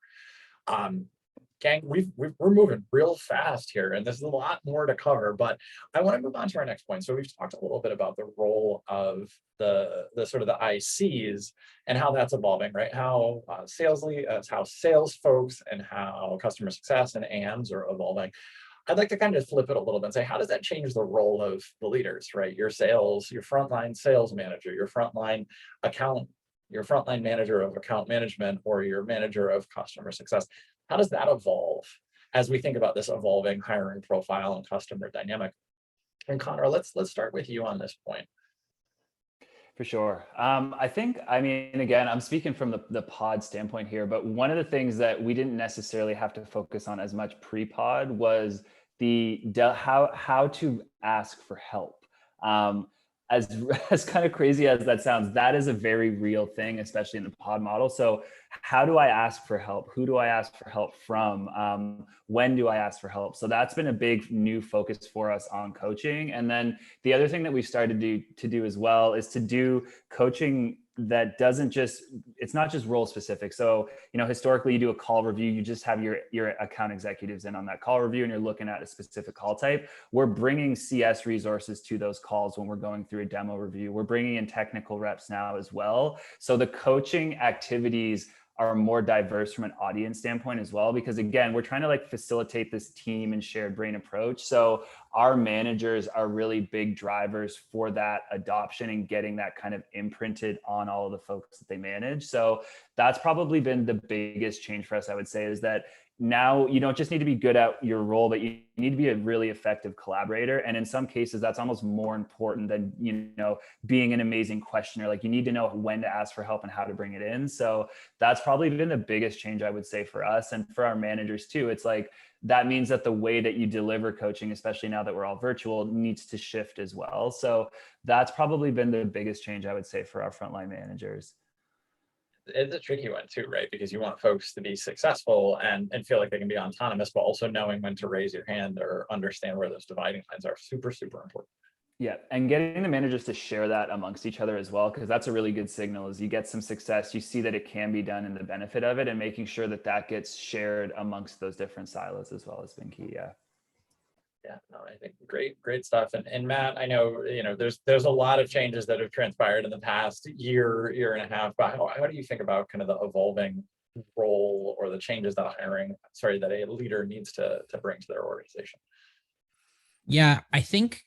Gang, we're moving real fast here, and there's a lot more to cover, but I want to move on to our next point. So we've talked a little bit about the role of the sort of the ICs and how that's evolving, right? How how sales folks and how customer success and AMs are evolving. I'd like to kind of flip it a little bit and say, how does that change the role of the leaders, right? Your frontline sales manager, your frontline manager of account management, or your manager of customer success. How does that evolve as we think about this evolving hiring profile and customer dynamic? And Conor, let's start with you on this point. For sure. Again, I'm speaking from the pod standpoint here, but one of the things that we didn't necessarily have to focus on as much pre-pod was how to ask for help. As kind of crazy as that sounds, that is a very real thing, especially in the pod model. So how do I ask for help? Who do I ask for help from? When do I ask for help? So that's been a big new focus for us on coaching. And then the other thing that we started to do as well is to do coaching that it's not just role specific. So, historically you do a call review, you just have your account executives in on that call review and you're looking at a specific call type. We're bringing CS resources to those calls when we're going through a demo review. We're bringing in technical reps now as well. So the coaching activities are more diverse from an audience standpoint as well, because again, we're trying to facilitate this team and shared brain approach. So our managers are really big drivers for that adoption and getting that kind of imprinted on all of the folks that they manage. So that's probably been the biggest change for us, I would say, is that now you don't just need to be good at your role, but you need to be a really effective collaborator. And in some cases, that's almost more important than, being an amazing questioner. Like you need to know when to ask for help and how to bring it in. So that's probably been the biggest change, I would say, for us and for our managers too. It's like, that means that the way that you deliver coaching, especially now that we're all virtual, needs to shift as well. So that's probably been the biggest change, I would say, for our frontline managers. It's a tricky one too, right? Because you want folks to be successful and feel like they can be autonomous, but also knowing when to raise your hand or understand where those dividing lines are super, super important. Yeah, and getting the managers to share that amongst each other as well, because that's a really good signal. As you get some success, you see that it can be done and the benefit of it, and making sure that that gets shared amongst those different silos as well has been key. Yeah, no, I think great stuff. And Matt, I know, there's a lot of changes that have transpired in the past year and a half, but how do you think about kind of the evolving role or the changes that a leader needs to bring to their organization? Yeah, I think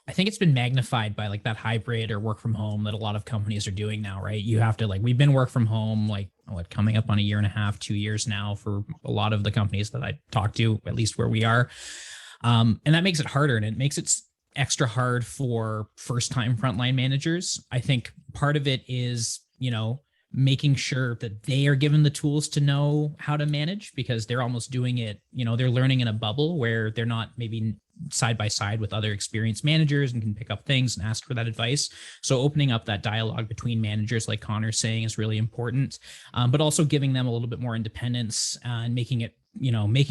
it's been magnified by that hybrid or work from home that a lot of companies are doing now, right? You have to we've been work from home, coming up on a year and a half, 2 years now for a lot of the companies that I talk to, at least where we are. And that makes it harder, and it makes it extra hard for first-time frontline managers. I think part of it is, making sure that they are given the tools to know how to manage, because they're almost doing it, they're learning in a bubble where they're not maybe side by side with other experienced managers and can pick up things and ask for that advice. So opening up that dialogue between managers, like Conor's saying, is really important, but also giving them a little bit more independence and making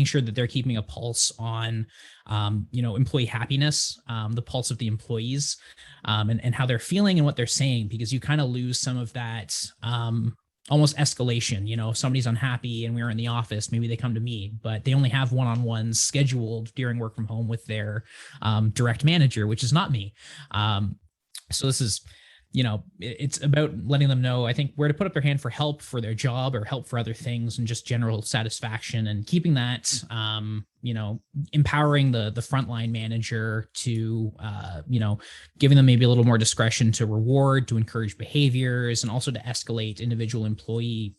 sure that they're keeping a pulse on, employee happiness, the pulse of the employees, and how they're feeling and what they're saying, because you kind of lose some of that, almost escalation. If somebody's unhappy and we're in the office, maybe they come to me, but they only have one-on-ones scheduled during work from home with their direct manager, which is not me. So this is, it's about letting them know, I think, where to put up their hand for help for their job or help for other things, and just general satisfaction, and keeping that empowering the frontline manager to, giving them maybe a little more discretion to reward, to encourage behaviors, and also to escalate individual employee,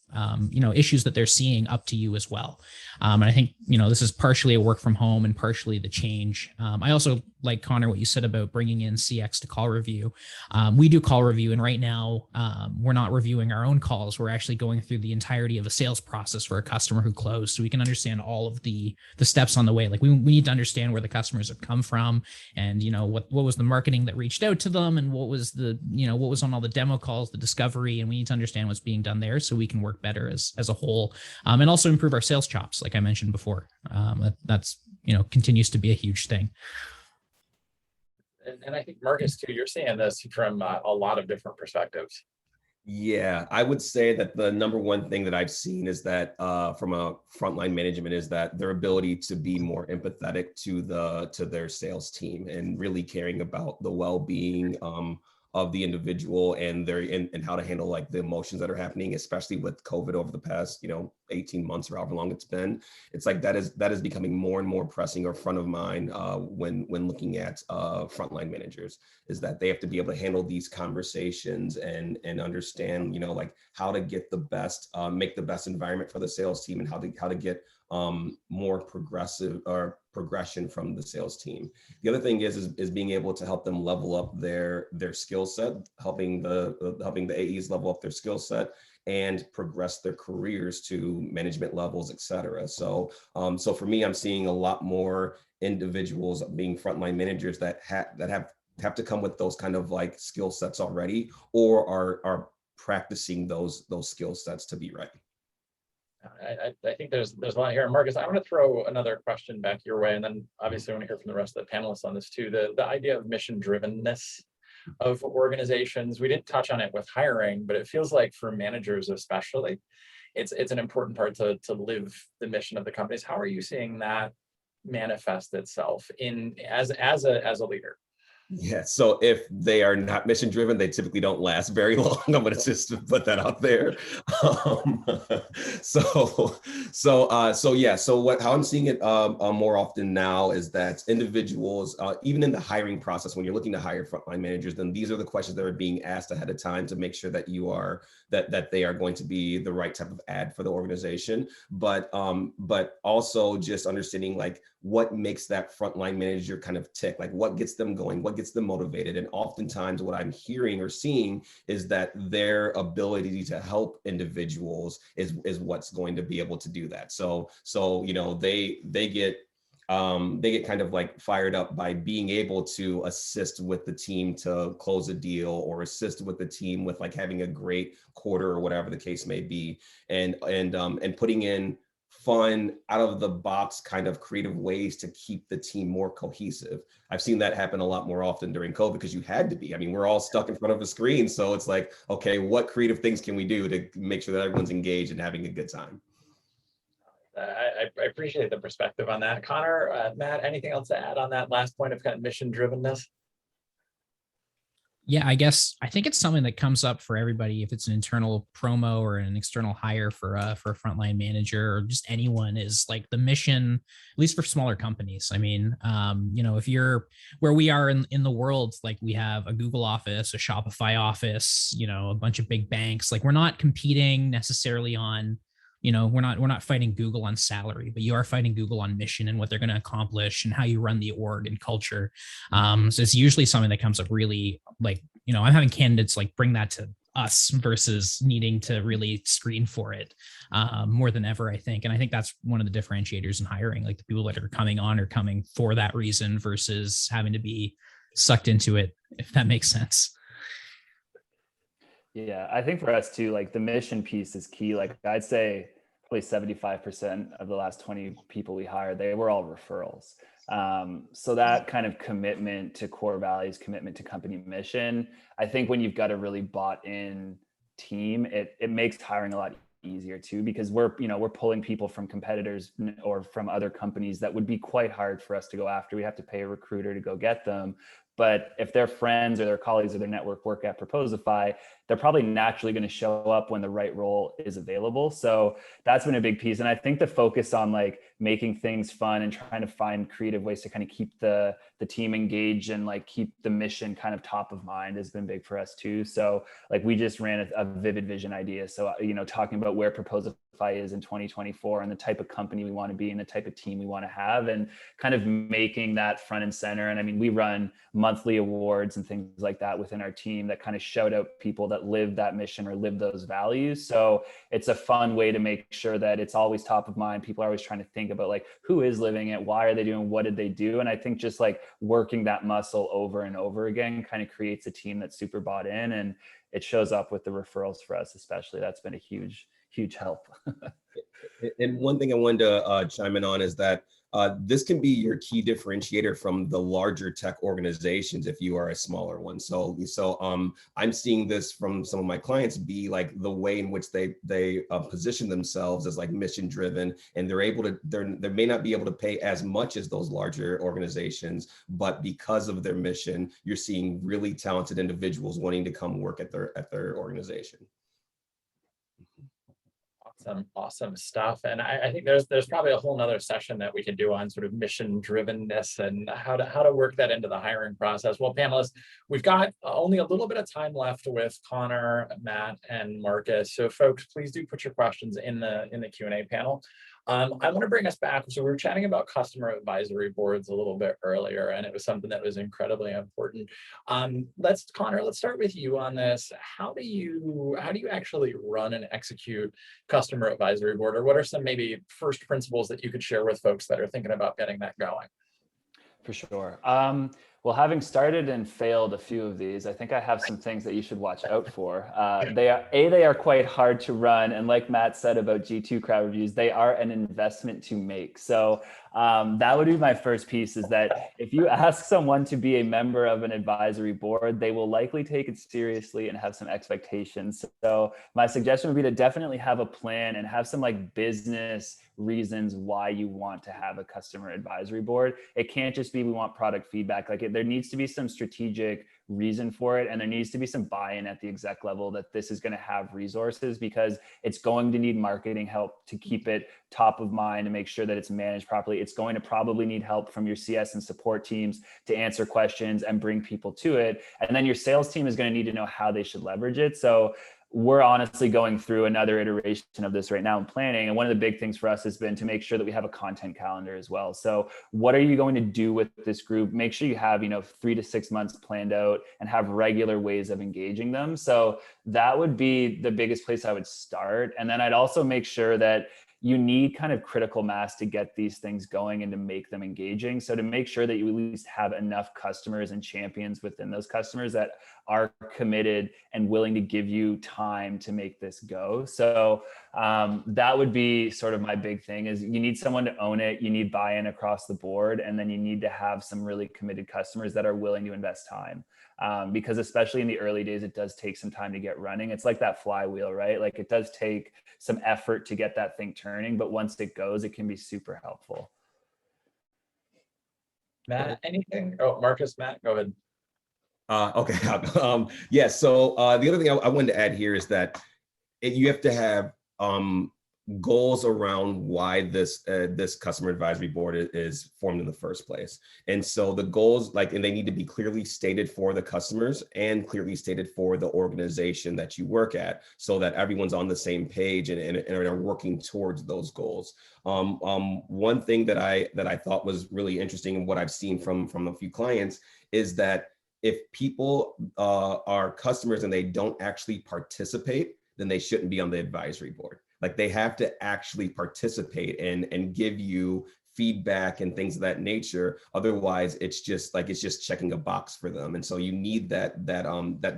issues that they're seeing up to you as well. And I think, this is partially a work from home and partially the change. I also like, Conor, what you said about bringing in CX to call review. We do call review, and right now we're not reviewing our own calls. We're actually going through the entirety of a sales process for a customer who closed, so we can understand all of the steps on the way. Like we need to understand where the customers have come from, and what was the marketing that reached out to them, and what was what was on all the demo calls, the discovery, and we need to understand what's being done there so we can work better as a whole, and also improve our sales chops, like I mentioned before. That's continues to be a huge thing. And I think, Marcus, too, you're seeing this from a lot of different perspectives. Yeah, I would say that the number one thing that I've seen is that from a frontline management is that their ability to be more empathetic to their sales team and really caring about the well-being of the individual and and how to handle like the emotions that are happening, especially with COVID over the past 18 months or however long it's been. It's like that is becoming more and more pressing or front of mind when looking at frontline managers, is that they have to be able to handle these conversations and understand like how to get the best, make the best environment for the sales team, and how to get more progression from the sales team. The other thing is being able to help them level up their skill set, helping the AEs level up their skill set and progress their careers to management levels, et cetera. So for me, I'm seeing a lot more individuals being frontline managers that have to come with those kind of like skill sets already, or are practicing those skill sets to be ready. I think there's a lot here. Marcus, I want to throw another question back your way, and then obviously I want to hear from the rest of the panelists on this too. The idea of mission-drivenness of organizations. We didn't touch on it with hiring, but it feels like for managers especially, it's an important part to live the mission of the companies. How are you seeing that manifest itself as a leader? Yeah, so if they are not mission driven, they typically don't last very long. I'm going to just put that out there. How I'm seeing it more often now is that individuals, even in the hiring process, when you're looking to hire frontline managers, then these are the questions that are being asked ahead of time to make sure that that they are going to be the right type of ad for the organization. But also just understanding like what makes that frontline manager kind of tick, like what gets them going, what gets them motivated. And oftentimes what I'm hearing or seeing is that their ability to help individuals is what's going to be able to do that. So they get kind of like fired up by being able to assist with the team to close a deal, or assist with the team with like having a great quarter or whatever the case may be, and putting in fun, out of the box kind of creative ways to keep the team more cohesive. I've seen that happen a lot more often during COVID because you had to be. I mean, we're all stuck in front of a screen. So it's like, okay, what creative things can we do to make sure that everyone's engaged and having a good time? I appreciate the perspective on that. Conor, Matt, anything else to add on that last point of kind of mission drivenness? Yeah, I think it's something that comes up for everybody. If it's an internal promo or an external hire for a frontline manager, or just anyone, is like the mission, at least for smaller companies. I mean, if you're where we are in the world, like we have a Google office, a Shopify office, a bunch of big banks, like we're not competing necessarily on, we're not fighting Google on salary, but you are fighting Google on mission and what they're going to accomplish and how you run the org and culture. So it's usually something that comes up really like, I'm having candidates like bring that to us versus needing to really screen for it more than ever, I think. And I think that's one of the differentiators in hiring, like the people that are coming on are coming for that reason versus having to be sucked into it, if that makes sense. Yeah, I think for us too, like the mission piece is key. Like I'd say probably 75% of the last 20 people we hired, they were all referrals. So that kind of commitment to core values, commitment to company mission, I think when you've got a really bought in team, it makes hiring a lot easier too, because we're pulling people from competitors or from other companies that would be quite hard for us to go after. We have to pay a recruiter to go get them. But if their friends or their colleagues or their network work at Proposify, they're probably naturally going to show up when the right role is available. So that's been a big piece. And I think the focus on like making things fun and trying to find creative ways to kind of keep the team engaged and like keep the mission kind of top of mind has been big for us too. So like we just ran a vivid vision idea. So, talking about where Proposify is in 2024 and the type of company we want to be and the type of team we want to have, and kind of making that front and center. And I mean, we run monthly awards and things like that within our team that kind of shout out people that live that mission or live those values. So it's a fun way to make sure that it's always top of mind. People are always trying to think about like, who is living it? Why are they doing? What did they do? And I think just like working that muscle over and over again kind of creates a team that's super bought in, and it shows up with the referrals for us, especially. That's been a huge help. And one thing I wanted to chime in on is that this can be your key differentiator from the larger tech organizations if you are a smaller one. So I'm seeing this from some of my clients be like the way in which they position themselves as like mission driven, and they're able to, they may not be able to pay as much as those larger organizations, but because of their mission, you're seeing really talented individuals wanting to come work at their organization. Awesome stuff. And I think there's probably a whole nother session that we could do on sort of mission drivenness and how to work that into the hiring process. Well, panelists, we've got only a little bit of time left with Conor, Matt, and Marcus. So folks, please do put your questions in the Q&A panel. I want to bring us back. So we were chatting about customer advisory boards a little bit earlier, and it was something that was incredibly important. Conor, let's start with you on this. How do you actually run and execute customer advisory board, or what are some maybe first principles that you could share with folks that are thinking about getting that going? For sure. Well, having started and failed a few of these, I think I have some things that you should watch out for. They are quite hard to run. And like Matt said about G2 crowd reviews, they are an investment to make. So that would be my first piece, is that if you ask someone to be a member of an advisory board, they will likely take it seriously and have some expectations. So my suggestion would be to definitely have a plan and have some like business reasons why you want to have a customer advisory board. It can't just be we want product feedback. Like there needs to be some strategic reason for it, and there needs to be some buy-in at the exec level that this is going to have resources, because it's going to need marketing help to keep it top of mind and make sure that it's managed properly. It's going to probably need help from your CS and support teams to answer questions and bring people to it. And then your sales team is going to need to know how they should leverage it. So we're honestly going through another iteration of this right now in planning. And one of the big things for us has been to make sure that we have a content calendar as well. So what are you going to do with this group? Make sure you have, 3 to 6 months planned out and have regular ways of engaging them. So that would be the biggest place I would start. And then I'd also make sure that you need kind of critical mass to get these things going and to make them engaging. So to make sure that you at least have enough customers and champions within those customers that are committed and willing to give you time to make this go. So that would be sort of my big thing, is you need someone to own it. You need buy-in across the board. And then you need to have some really committed customers that are willing to invest time. Because especially in the early days, it does take some time to get running. It's like that flywheel, right? Like it does take some effort to get that thing turning, but once it goes, it can be super helpful. Matt, anything? Oh, Marcus, Matt, go ahead. Okay. Yeah. So the other thing I wanted to add here is that you have to have goals around why this customer advisory board is formed in the first place. And so the goals, and they need to be clearly stated for the customers and clearly stated for the organization that you work at, so that everyone's on the same page and are working towards those goals. One thing that I thought was really interesting, and what I've seen from a few clients, is that if people are customers and they don't actually participate, then they shouldn't be on the advisory board. Like they have to actually participate and give you feedback and things of that nature. Otherwise, it's just checking a box for them. And so you need that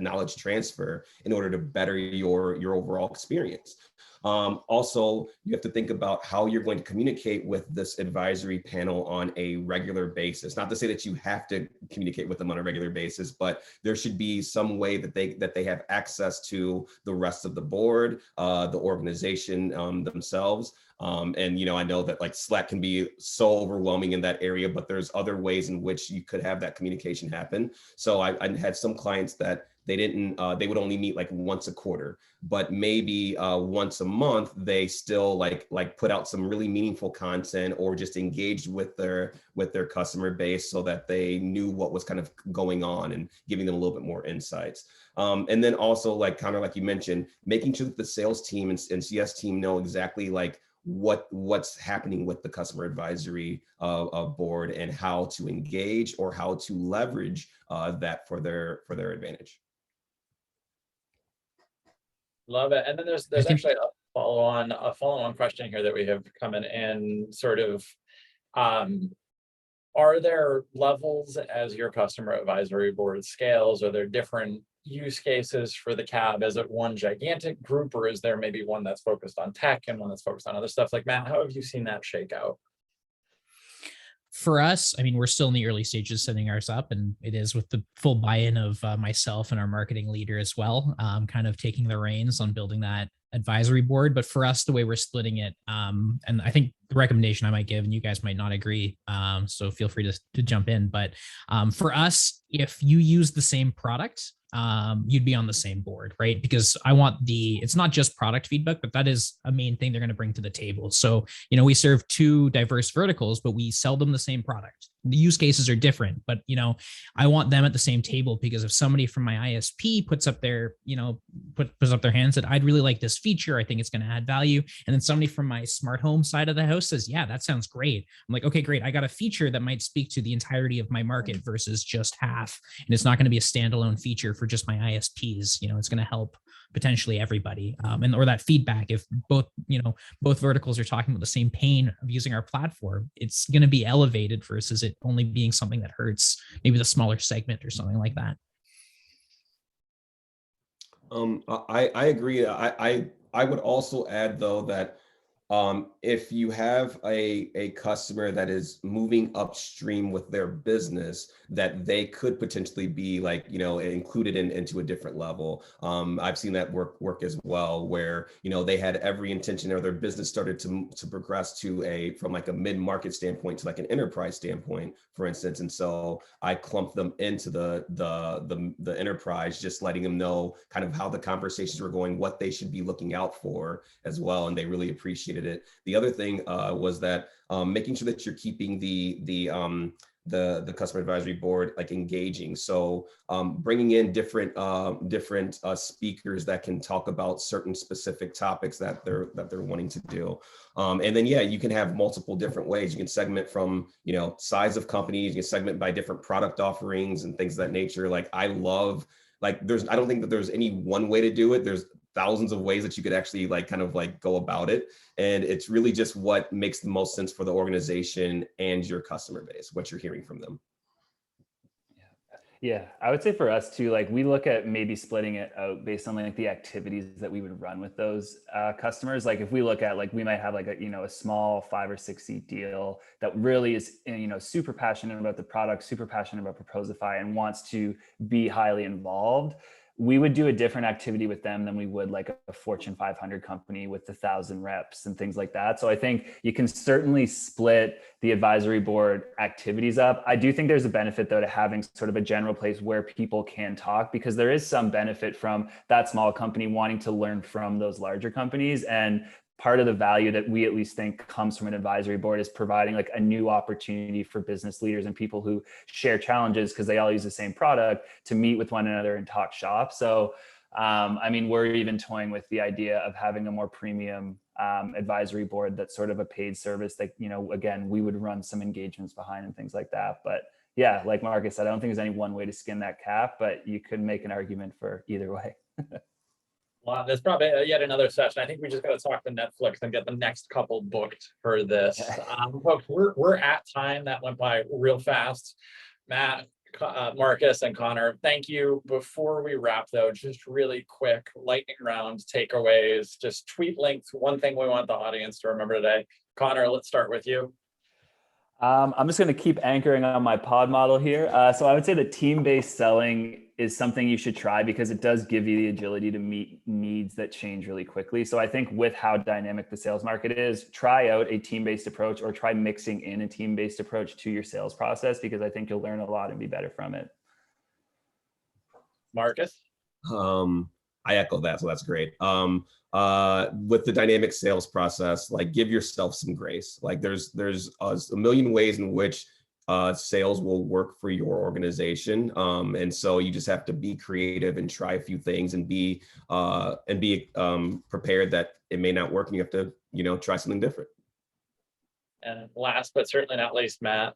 knowledge transfer in order to better your overall experience. Also, you have to think about how you're going to communicate with this advisory panel on a regular basis. Not to say that you have to communicate with them on a regular basis, but there should be some way that they have access to the rest of the board, the organization themselves. And, you know, I know that like Slack can be so overwhelming in that area, but there's other ways in which you could have that communication happen. So I had some clients that they would only meet like once a quarter, but maybe once a month, they still like put out some really meaningful content or just engaged with their customer base so that they knew what was kind of going on and giving them a little bit more insights. And then also like Conor, like you mentioned, making sure that the sales team and CS team know exactly like what's happening with the customer advisory board and how to engage or how to leverage that for their advantage. Love it. And then there's actually a follow-on question here that we have coming in sort of, are there levels as your customer advisory board scales? Are there different use cases for the CAB? Is it one gigantic group, or is there maybe one that's focused on tech and one that's focused on other stuff? Like, Matt, how have you seen that shake out? For us, I mean, we're still in the early stages setting ours up, and it is with the full buy-in of myself and our marketing leader as well, kind of taking the reins on building that advisory board. But for us, the way we're splitting it, and I think the recommendation I might give, and you guys might not agree, so feel free to jump in. But for us, if you use the same product, you'd be on the same board, right? Because it's not just product feedback, but that is a main thing they're going to bring to the table. So, you know, we serve two diverse verticals, but we sell them the same product. The use cases are different, but, you know, I want them at the same table, because if somebody from my ISP puts up their, you know, puts up their hand, said, I'd really like this feature, I think it's going to add value. And then somebody from my smart home side of the house says, yeah, that sounds great. I'm like, okay, great. I got a feature that might speak to the entirety of my market versus just half. And it's not going to be a standalone feature for just my ISPs. You know, it's going to help potentially everybody. Or that feedback, if both verticals are talking about the same pain of using our platform, it's going to be elevated versus it only being something that hurts maybe the smaller segment or something like that. I agree. I would also add though that if you have a customer that is moving upstream with their business, that they could potentially be like, you know, included into a different level. I've seen that work as well, where, you know, they had every intention, or their business started to progress from like a mid-market standpoint to like an enterprise standpoint, for instance. And so I clumped them into the enterprise, just letting them know kind of how the conversations were going, what they should be looking out for as well. And they really appreciated it. The other thing was that making sure that you're keeping the customer advisory board like engaging. So bringing in different speakers that can talk about certain specific topics that they're wanting to do. And then, yeah, you can have multiple different ways. You can segment from, you know, size of companies, you can segment by different product offerings and things of that nature. Like I don't think that there's any one way to do it. There's thousands of ways that you could actually like kind of like go about it. And it's really just what makes the most sense for the organization and your customer base, what you're hearing from them. Yeah, I would say for us too, like we look at maybe splitting it out based on like the activities that we would run with those customers. Like if we look at like, we might have like a small 5 or 6 seat deal that really is, super passionate about the product, super passionate about Proposify, and wants to be highly involved. We would do a different activity with them than we would like a Fortune 500 company with 1,000 reps and things like that. So I think you can certainly split the advisory board activities up. I do think there's a benefit though to having sort of a general place where people can talk, because there is some benefit from that small company wanting to learn from those larger companies. And part of the value that we at least think comes from an advisory board is providing like a new opportunity for business leaders and people who share challenges because they all use the same product to meet with one another and talk shop. So, we're even toying with the idea of having a more premium advisory board that's sort of a paid service that, again, we would run some engagements behind and things like that. But yeah, like Marcus said, I don't think there's any one way to skin that cat, but you could make an argument for either way. Well, there's probably yet another session. I think we just got to talk to Netflix and get the next couple booked for this. Folks, we're at time. That went by real fast. Matt, Marcus and Connor, thank you. Before we wrap though, just really quick lightning round takeaways, just tweet links, one thing we want the audience to remember today. Connor, let's start with you. I'm just going to keep anchoring on my pod model here. So I would say the team-based selling is something you should try because it does give you the agility to meet needs that change really quickly. So I think with how dynamic the sales market is, try out a team-based approach or try mixing in a team-based approach to your sales process, because I think you'll learn a lot and be better from it. Marcus? I echo that, so that's great. With the dynamic sales process, like give yourself some grace. Like there's a million ways in which sales will work for your organization, and so you just have to be creative and try a few things and be prepared that it may not work and you have to try something different. And last but certainly not least, Matt.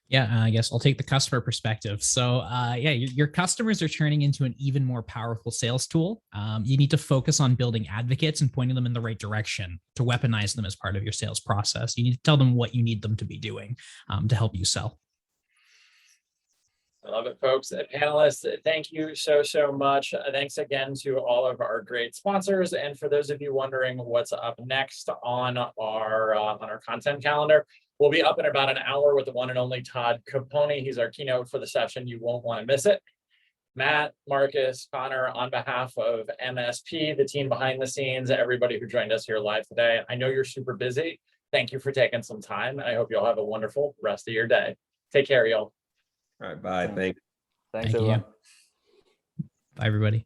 Yeah, I guess I'll take the customer perspective. So yeah, your customers are turning into an even more powerful sales tool. You need to focus on building advocates and pointing them in the right direction to weaponize them as part of your sales process. You need to tell them what you need them to be doing to help you sell. I love it, folks. Panelists, thank you so much. Thanks again to all of our great sponsors. And for those of you wondering what's up next on our content calendar, we'll be up in about an hour with the one and only Todd Caponi. He's our keynote for the session. You won't want to miss it. Matt, Marcus, Connor, on behalf of MSP, the team behind the scenes, everybody who joined us here live today, I know you're super busy. Thank you for taking some time. I hope you'll have a wonderful rest of your day. Take care, y'all. All right, bye. Thanks. Thanks, everyone. Bye, everybody.